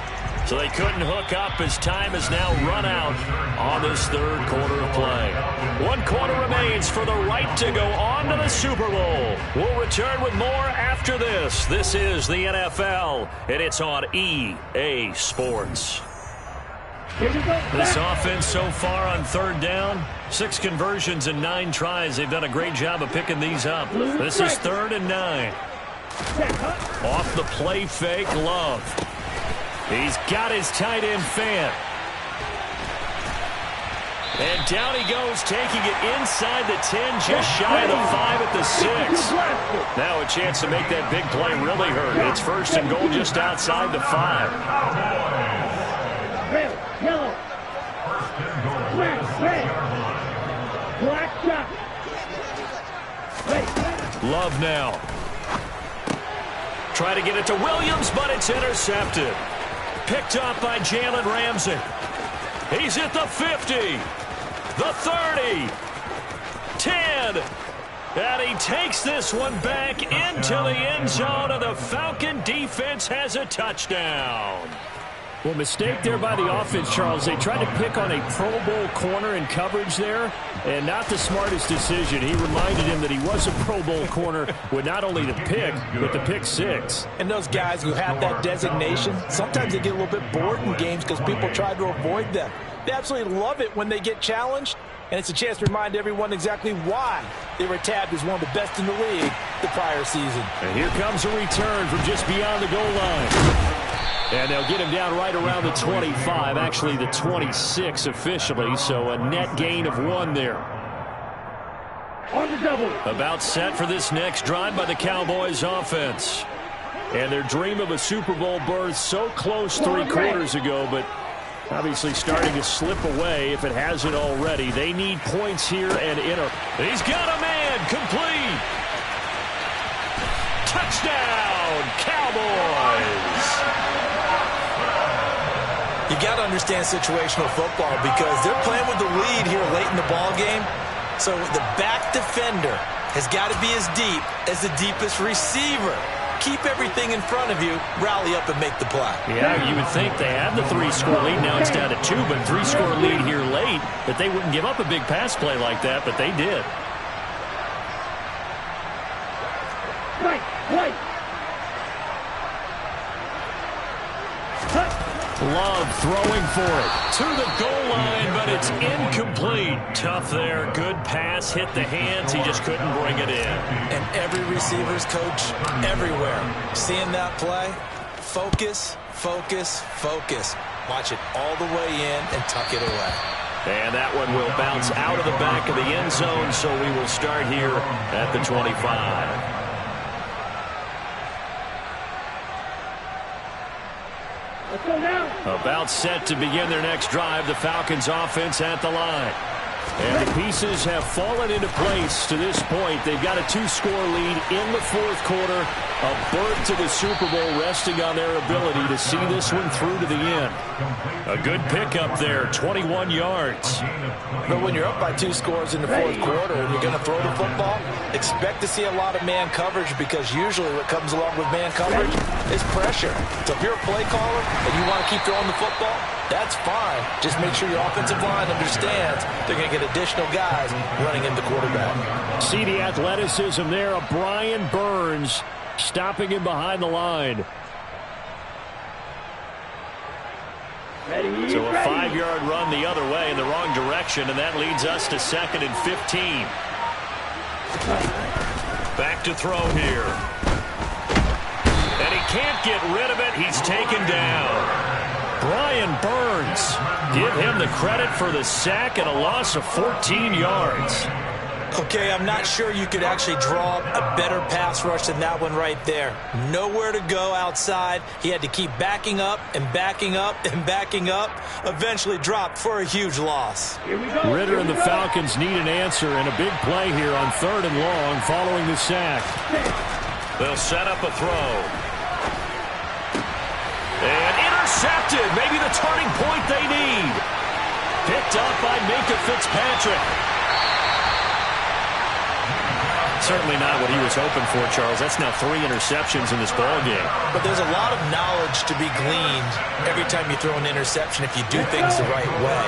So they couldn't hook up as time has now run out on this third quarter of play. 1 quarter remains for the right to go on to the Super Bowl. We'll return with more after this. This is the NFL, and it's on EA Sports. This offense so far on third down, 6 conversions and 9 tries. They've done a great job of picking these up. This is 3rd and 9. Off the play fake, Love. He's got his tight end Fan. And down he goes, taking it inside the 10, just shy of the 5 at the 6. Now a chance to make that big play really hurt. It's 1st and goal just outside the 5. Yellow. Red. Black shot. Love now. Try to get it to Williams, but it's intercepted. Picked up by Jalen Ramsey. He's at the 50, the 30, 10. And he takes this one back into the end zone, and the Falcon defense has a touchdown. Well, mistake there by the offense, Charles. They tried to pick on a Pro Bowl corner in coverage there, and not the smartest decision. He reminded him that he was a Pro Bowl corner with not only the pick, but the pick 6. And those guys who have that designation, sometimes they get a little bit bored in games because people try to avoid them. They absolutely love it when they get challenged, and it's a chance to remind everyone exactly why they were tabbed as one of the best in the league the prior season. And here comes a return from just beyond the goal line. And they'll get him down right around the 25, actually the 26 officially, so a net gain of 1 there. On the double. About set for this next drive by the Cowboys offense. And their dream of a Super Bowl berth so close 3 quarters ago, but obviously starting to slip away if it hasn't already. They need points here and enter. He's got a man, complete. Touchdown, Cowboys. You got to understand situational football because they're playing with the lead here late in the ball game. So the back defender has got to be as deep as the deepest receiver. Keep everything in front of you, rally up and make the play. Yeah, you would think they had the 3-score lead. Now it's down to 2, but 3-score lead here late, that they wouldn't give up a big pass play like that, but they did. Right. Love throwing for it to the goal line, but it's incomplete. Tough there. Good pass, hit the hands. He just couldn't bring it in. And every receiver's coach everywhere. Seeing that play, focus. Watch it all the way in and tuck it away. And that one will bounce out of the back of the end zone, so we will start here at the 25. About set to begin their next drive, the Falcons offense at the line. And the pieces have fallen into place to this point. They've got a 2-score lead in the 4th quarter. A berth to the Super Bowl resting on their ability to see this one through to the end. A good pickup there, 21 yards. But when you're up by 2 scores in the 4th quarter and you're going to throw the football, expect to see a lot of man coverage because usually what comes along with man coverage is pressure. So if you're a play caller and you want to keep throwing the football, that's fine. Just make sure your offensive line understands they're going to get additional guys running into quarterback. See the athleticism there of Brian Burns stopping him behind the line. So a 5-yard run the other way in the wrong direction, and that leads us to 2nd and 15. Back to throw here. And he can't get rid of it. He's taken down. Brian Burns, give him the credit for the sack and a loss of 14 yards. Okay, I'm not sure you could actually draw a better pass rush than that one right there. Nowhere to go outside. He had to keep backing up and backing up and backing up. Eventually dropped for a huge loss. Ritter and the Falcons need an answer and a big play here on 3rd and long following the sack. They'll set up a throw. And intercepted. Maybe the turning point they need. Picked up by Minkah Fitzpatrick. certainly not what he was hoping for, Charles. That's now 3 interceptions in this ball game. But there's a lot of knowledge to be gleaned every time you throw an interception if you do things the right way.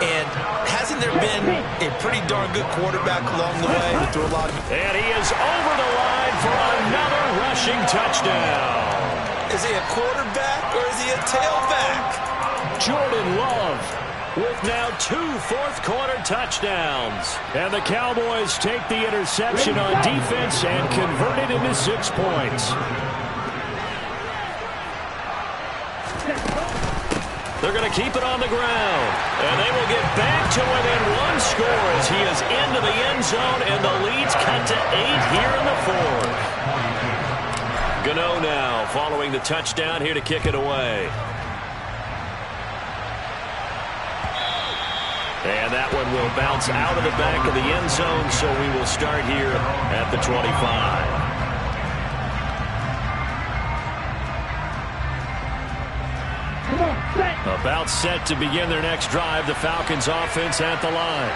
And hasn't there been a pretty darn good quarterback along the way to throw a lot of... And he is over the line for another rushing touchdown. Is he a quarterback or is he a tailback? Jordan Love with now 2 fourth-quarter touchdowns. And the Cowboys take the interception on defense and convert it into 6 points. They're going to keep it on the ground. And they will get back to within 1 score as he is into the end zone, and the lead's cut to 8 here in the 4th. Gano now following the touchdown here to kick it away. And that one will bounce out of the back of the end zone, so we will start here at the 25. About set to begin their next drive, the Falcons offense at the line.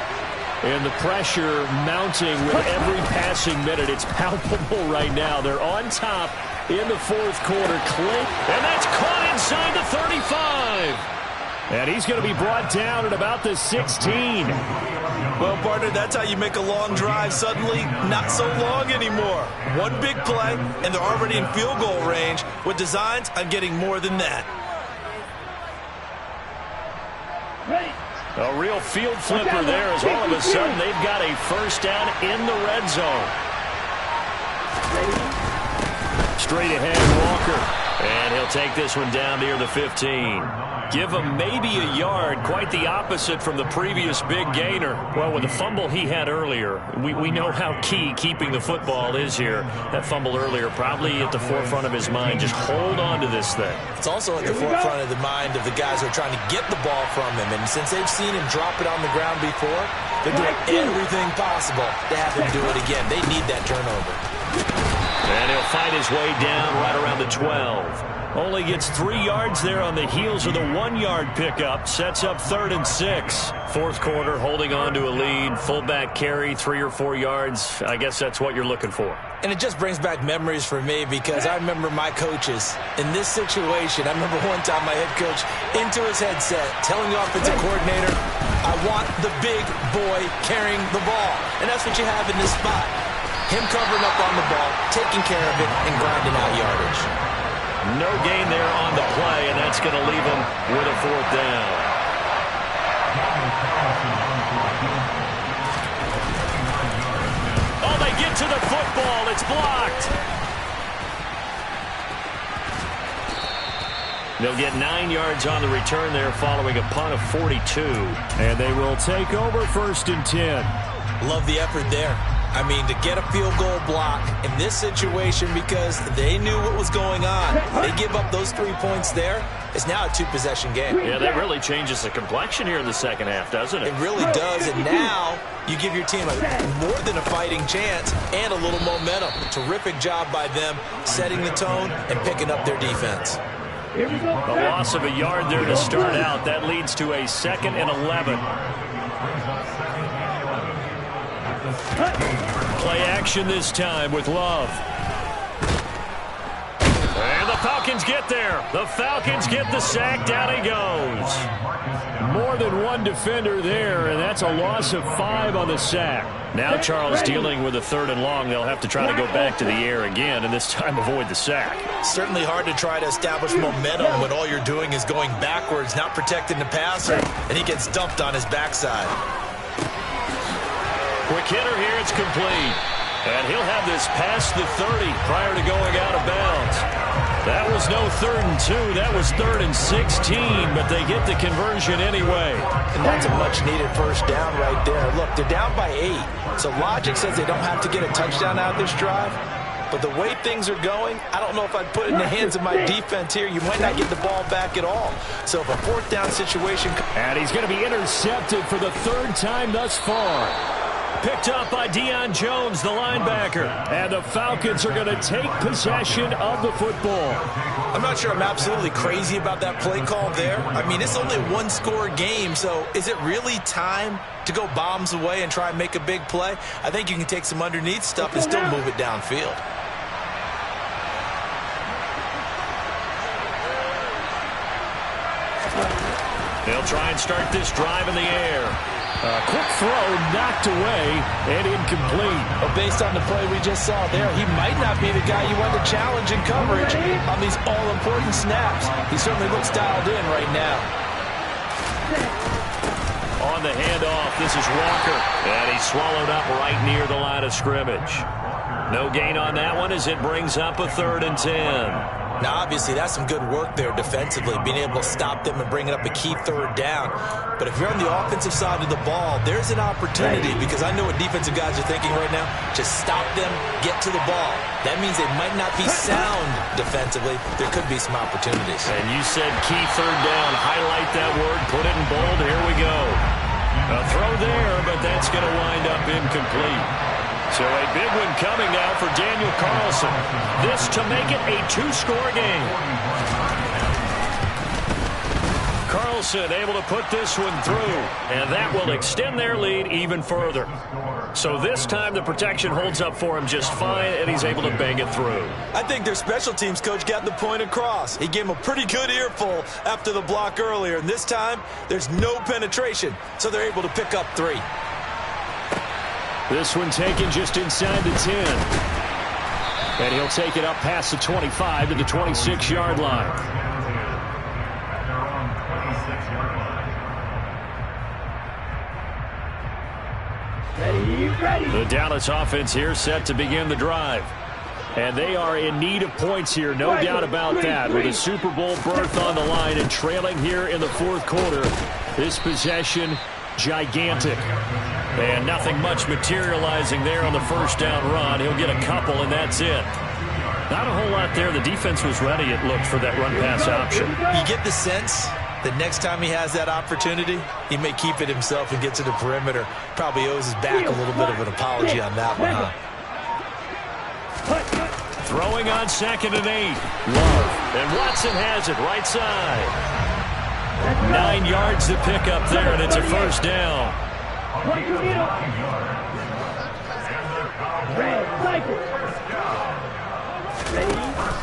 And the pressure mounting with every passing minute. It's palpable right now. They're on top in the 4th quarter. Clint, and that's caught inside the 35. And he's going to be brought down at about the 16. Well, partner, that's how you make a long drive suddenly not so long anymore. One big play, and they're already in field goal range with designs on getting more than that. A real field flipper there as all of a sudden they've got a first down in the red zone. Straight ahead, Walker. And he'll take this one down near the 15. Give him maybe a yard, quite the opposite from the previous big gainer. Well, with the fumble he had earlier, we know how key keeping the football is here. That fumble earlier probably at the forefront of his mind. Just hold on to this thing. It's also at the forefront of the mind of the guys who are trying to get the ball from him. And since they've seen him drop it on the ground before, they're doing everything possible to have him do it again. They need that turnover. And he'll fight his way down right around the 12. Only gets 3 yards there on the heels of the 1-yard pickup. Sets up 3rd and 6. 4th quarter, holding on to a lead. Fullback carry, 3 or 4 yards. I guess that's what you're looking for. And it just brings back memories for me because I remember my coaches in this situation. I remember one time my head coach into his headset telling the offensive coordinator, I want the big boy carrying the ball. And that's what you have in this spot. Him covering up on the ball, taking care of it, and grinding out yardage. No gain there on the play, and that's going to leave him with a 4th down. Oh, they get to the football. It's blocked. They'll get 9 yards on the return there following a punt of 42. And they will take over 1st and 10. Love the effort there. I mean, to get a field goal block in this situation because they knew what was going on. They give up those 3 points there. It's now a 2-possession game. Yeah, that really changes the complexion here in the second half, doesn't it? It really does, and now you give your team more than a fighting chance and a little momentum. Terrific job by them setting the tone and picking up their defense. A loss of a yard there to start out. That leads to a 2nd and 11. Play action this time with Love. And the Falcons get there. The Falcons get the sack. Down he goes. More than one defender there, and that's a loss of 5 on the sack. Now Charles dealing with a 3rd and long. They'll have to try to go back to the air again, and this time avoid the sack. Certainly hard to try to establish momentum when all you're doing is going backwards, not protecting the passer, and he gets dumped on his backside. Quick hitter here, it's complete. And he'll have this past the 30 prior to going out of bounds. That was no 3rd and 2. That was 3rd and 16, but they get the conversion anyway. And that's a much-needed first down right there. Look, they're down by 8. So logic says they don't have to get a touchdown out of this drive. But the way things are going, I don't know if I'd put it in the hands of my defense here. You might not get the ball back at all. So if a 4th down situation... And he's going to be intercepted for the 3rd time thus far. picked up by Deion Jones, the linebacker. And the Falcons are going to take possession of the football. I'm not sure I'm absolutely crazy about that play call there. I mean, it's only a one-score game, so is it really time to go bombs away and try and make a big play? I think you can take some underneath stuff and still move it downfield. They'll try and start this drive in the air. A quick throw knocked away and incomplete. Well, based on the play we just saw there, he might not be the guy you want to challenge in coverage on these all-important snaps. He certainly looks dialed in right now. On the handoff, this is Walker. And he's swallowed up right near the line of scrimmage. No gain on that one as it brings up a 3rd and 10. Now, obviously, that's some good work there defensively, being able to stop them and bringing up a key 3rd down. But if you're on the offensive side of the ball, there's an opportunity, because I know what defensive guys are thinking right now. Just stop them, get to the ball. That means they might not be sound defensively. There could be some opportunities. And you said key 3rd down. Highlight that word, put it in bold. Here we go. A throw there, but that's going to wind up incomplete. So a big one coming now for Daniel Carlson. This to make it a 2-score game. Carlson able to put this one through, and that will extend their lead even further. So this time the protection holds up for him just fine, and he's able to bang it through. I think their special teams coach got the point across. He gave him a pretty good earful after the block earlier, and this time there's no penetration, so they're able to pick up 3. This one taken just inside the 10. And he'll take it up past the 25 to the 26-yard line. Ready. The Dallas offense here set to begin the drive. And they are in need of points here, no doubt about that. With a Super Bowl berth on the line and trailing here in the 4th quarter. This possession, gigantic. And nothing much materializing there on the 1st down run. He'll get a couple, and that's it. Not a whole lot there. The defense was ready, it looked, for that run-pass option. You get the sense that next time he has that opportunity, he may keep it himself and get to the perimeter. Probably owes his back a little bit of an apology on that one, huh? Throwing on 2nd and 8. Love. And Watson has it right side. 9 yards to pick up there, and it's a 1st down.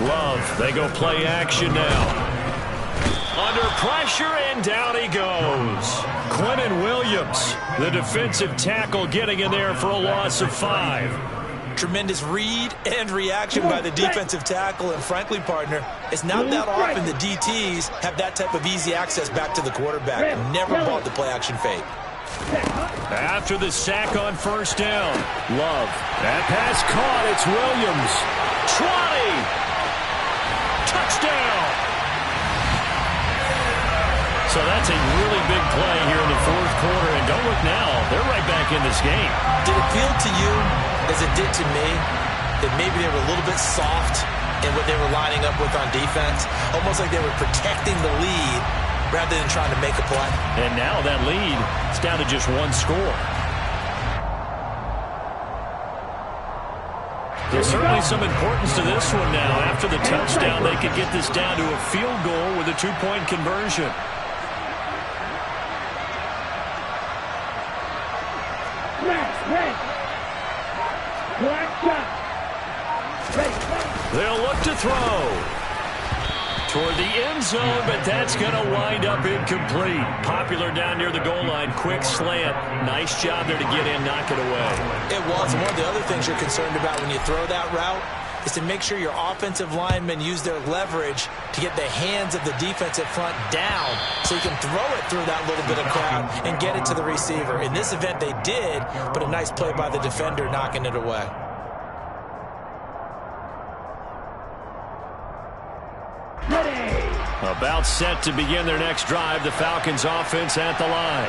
Love, they go play action now. Under pressure, and down he goes. Quinnen Williams, the defensive tackle, getting in there for a loss of 5. Tremendous read and reaction by the defensive tackle, and frankly, partner, it's not that often the DTs have that type of easy access back to the quarterback. Never bought the play-action fake. After the sack on 1st down, Love. That pass caught. It's Williams. 20. Touchdown. So that's a really big play here in the 4th quarter. And don't look now. They're right back in this game. Did it feel to you, as it did to me, that maybe they were a little bit soft in what they were lining up with on defense? Almost like they were protecting the lead rather than trying to make a play. And now that lead is down to just 1 score. There's certainly some importance to this one now. After the touchdown, they could get this down to a field goal with a 2-point conversion. They'll look to throw toward the end zone, but that's going to wind up incomplete. Popular down near the goal line. Quick slant. Nice job there to get in, knock it away. It was. One of the other things you're concerned about when you throw that route is to make sure your offensive linemen use their leverage to get the hands of the defensive front down so you can throw it through that little bit of crowd and get it to the receiver. In this event, they did, but a nice play by the defender knocking it away. About set to begin their next drive. The Falcons offense at the line.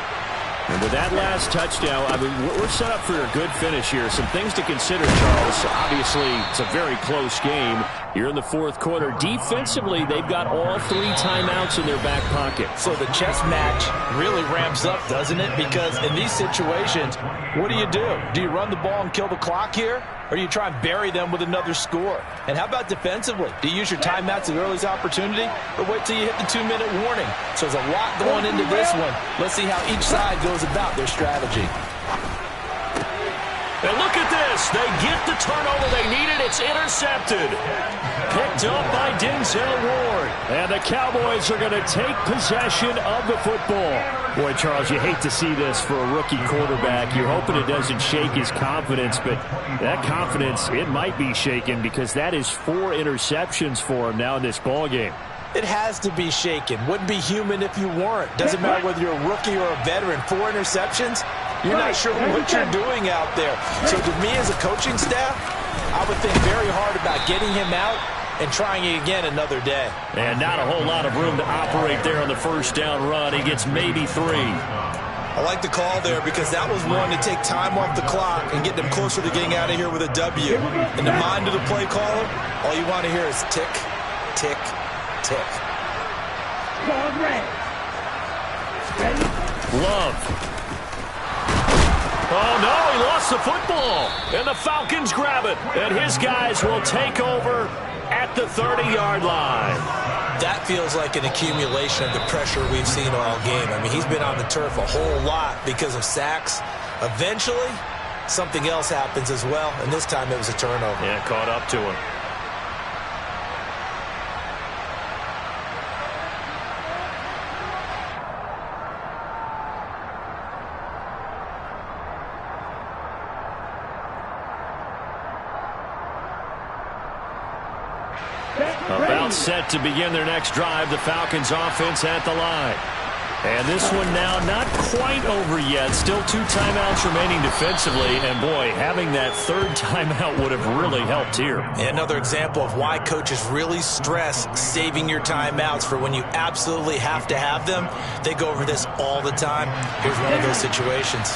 And with that last touchdown, I mean, we're set up for a good finish here. Some things to consider, Charles. Obviously, it's a very close game. You're in the fourth quarter. Defensively, they've got all 3 timeouts in their back pocket. So the chess match really ramps up, doesn't it? Because in these situations, what do? Do you run the ball and kill the clock here? Or do you try and bury them with another score? And how about defensively? Do you use your timeouts at earliest opportunity? Or wait till you hit the 2-minute warning? So there's a lot going into this one. Let's see how each side goes about their strategy. And look at this. They get the turnover they needed. It's intercepted. Picked up by Denzel Ward. And the Cowboys are going to take possession of the football. Boy, Charles, you hate to see this for a rookie quarterback. You're hoping it doesn't shake his confidence, but that confidence, it might be shaken because that is 4 interceptions for him now in this ballgame. It has to be shaken. Wouldn't be human if you weren't. Doesn't matter whether you're a rookie or a veteran. 4 interceptions, you're not sure what you're doing out there. So to me as a coaching staff, I would think very hard about getting him out and trying it again another day. And not a whole lot of room to operate there on the first down run. He gets maybe 3. I like the call there because that was one to take time off the clock and get them closer to getting out of here with a W. In the mind of the play caller, all you want to hear is tick, tick, tick. Love. Oh, no, he lost the football. And the Falcons grab it. And his guys will take over at the 30-yard line. That feels like an accumulation of the pressure we've seen all game. I mean, he's been on the turf a whole lot because of sacks. Eventually, something else happens as well, and this time it was a turnover. Yeah, caught up to him. About set to begin their next drive, the Falcons offense at the line. And this one now not quite over yet. Still 2 timeouts remaining defensively. And, boy, having that 3rd timeout would have really helped here. Another example of why coaches really stress saving your timeouts for when you absolutely have to have them. They go over this all the time. Here's one of those situations.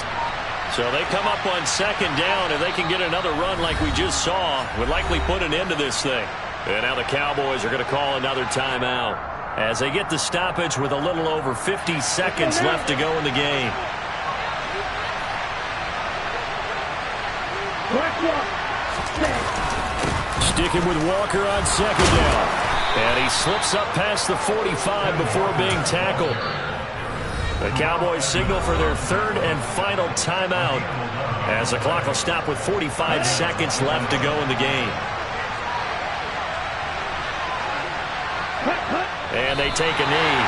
So they come up on 2nd down, and they can get another run like we just saw. Would likely put an end to this thing. And now the Cowboys are going to call another timeout as they get the stoppage with a little over 50 seconds left to go in the game. Sticking with Walker on 2nd down. And he slips up past the 45 before being tackled. The Cowboys signal for their 3rd and final timeout as the clock will stop with 45 seconds left to go in the game. And they take a knee.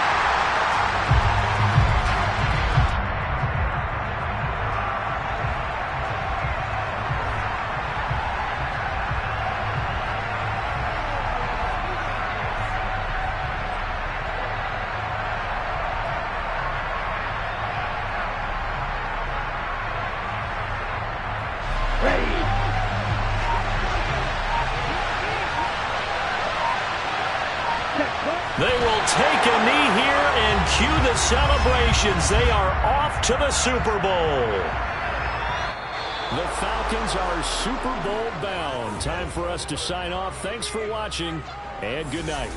They will take a knee here and cue the celebrations. They are off to the Super Bowl. The Falcons are Super Bowl bound. Time for us to sign off. Thanks for watching, and good night.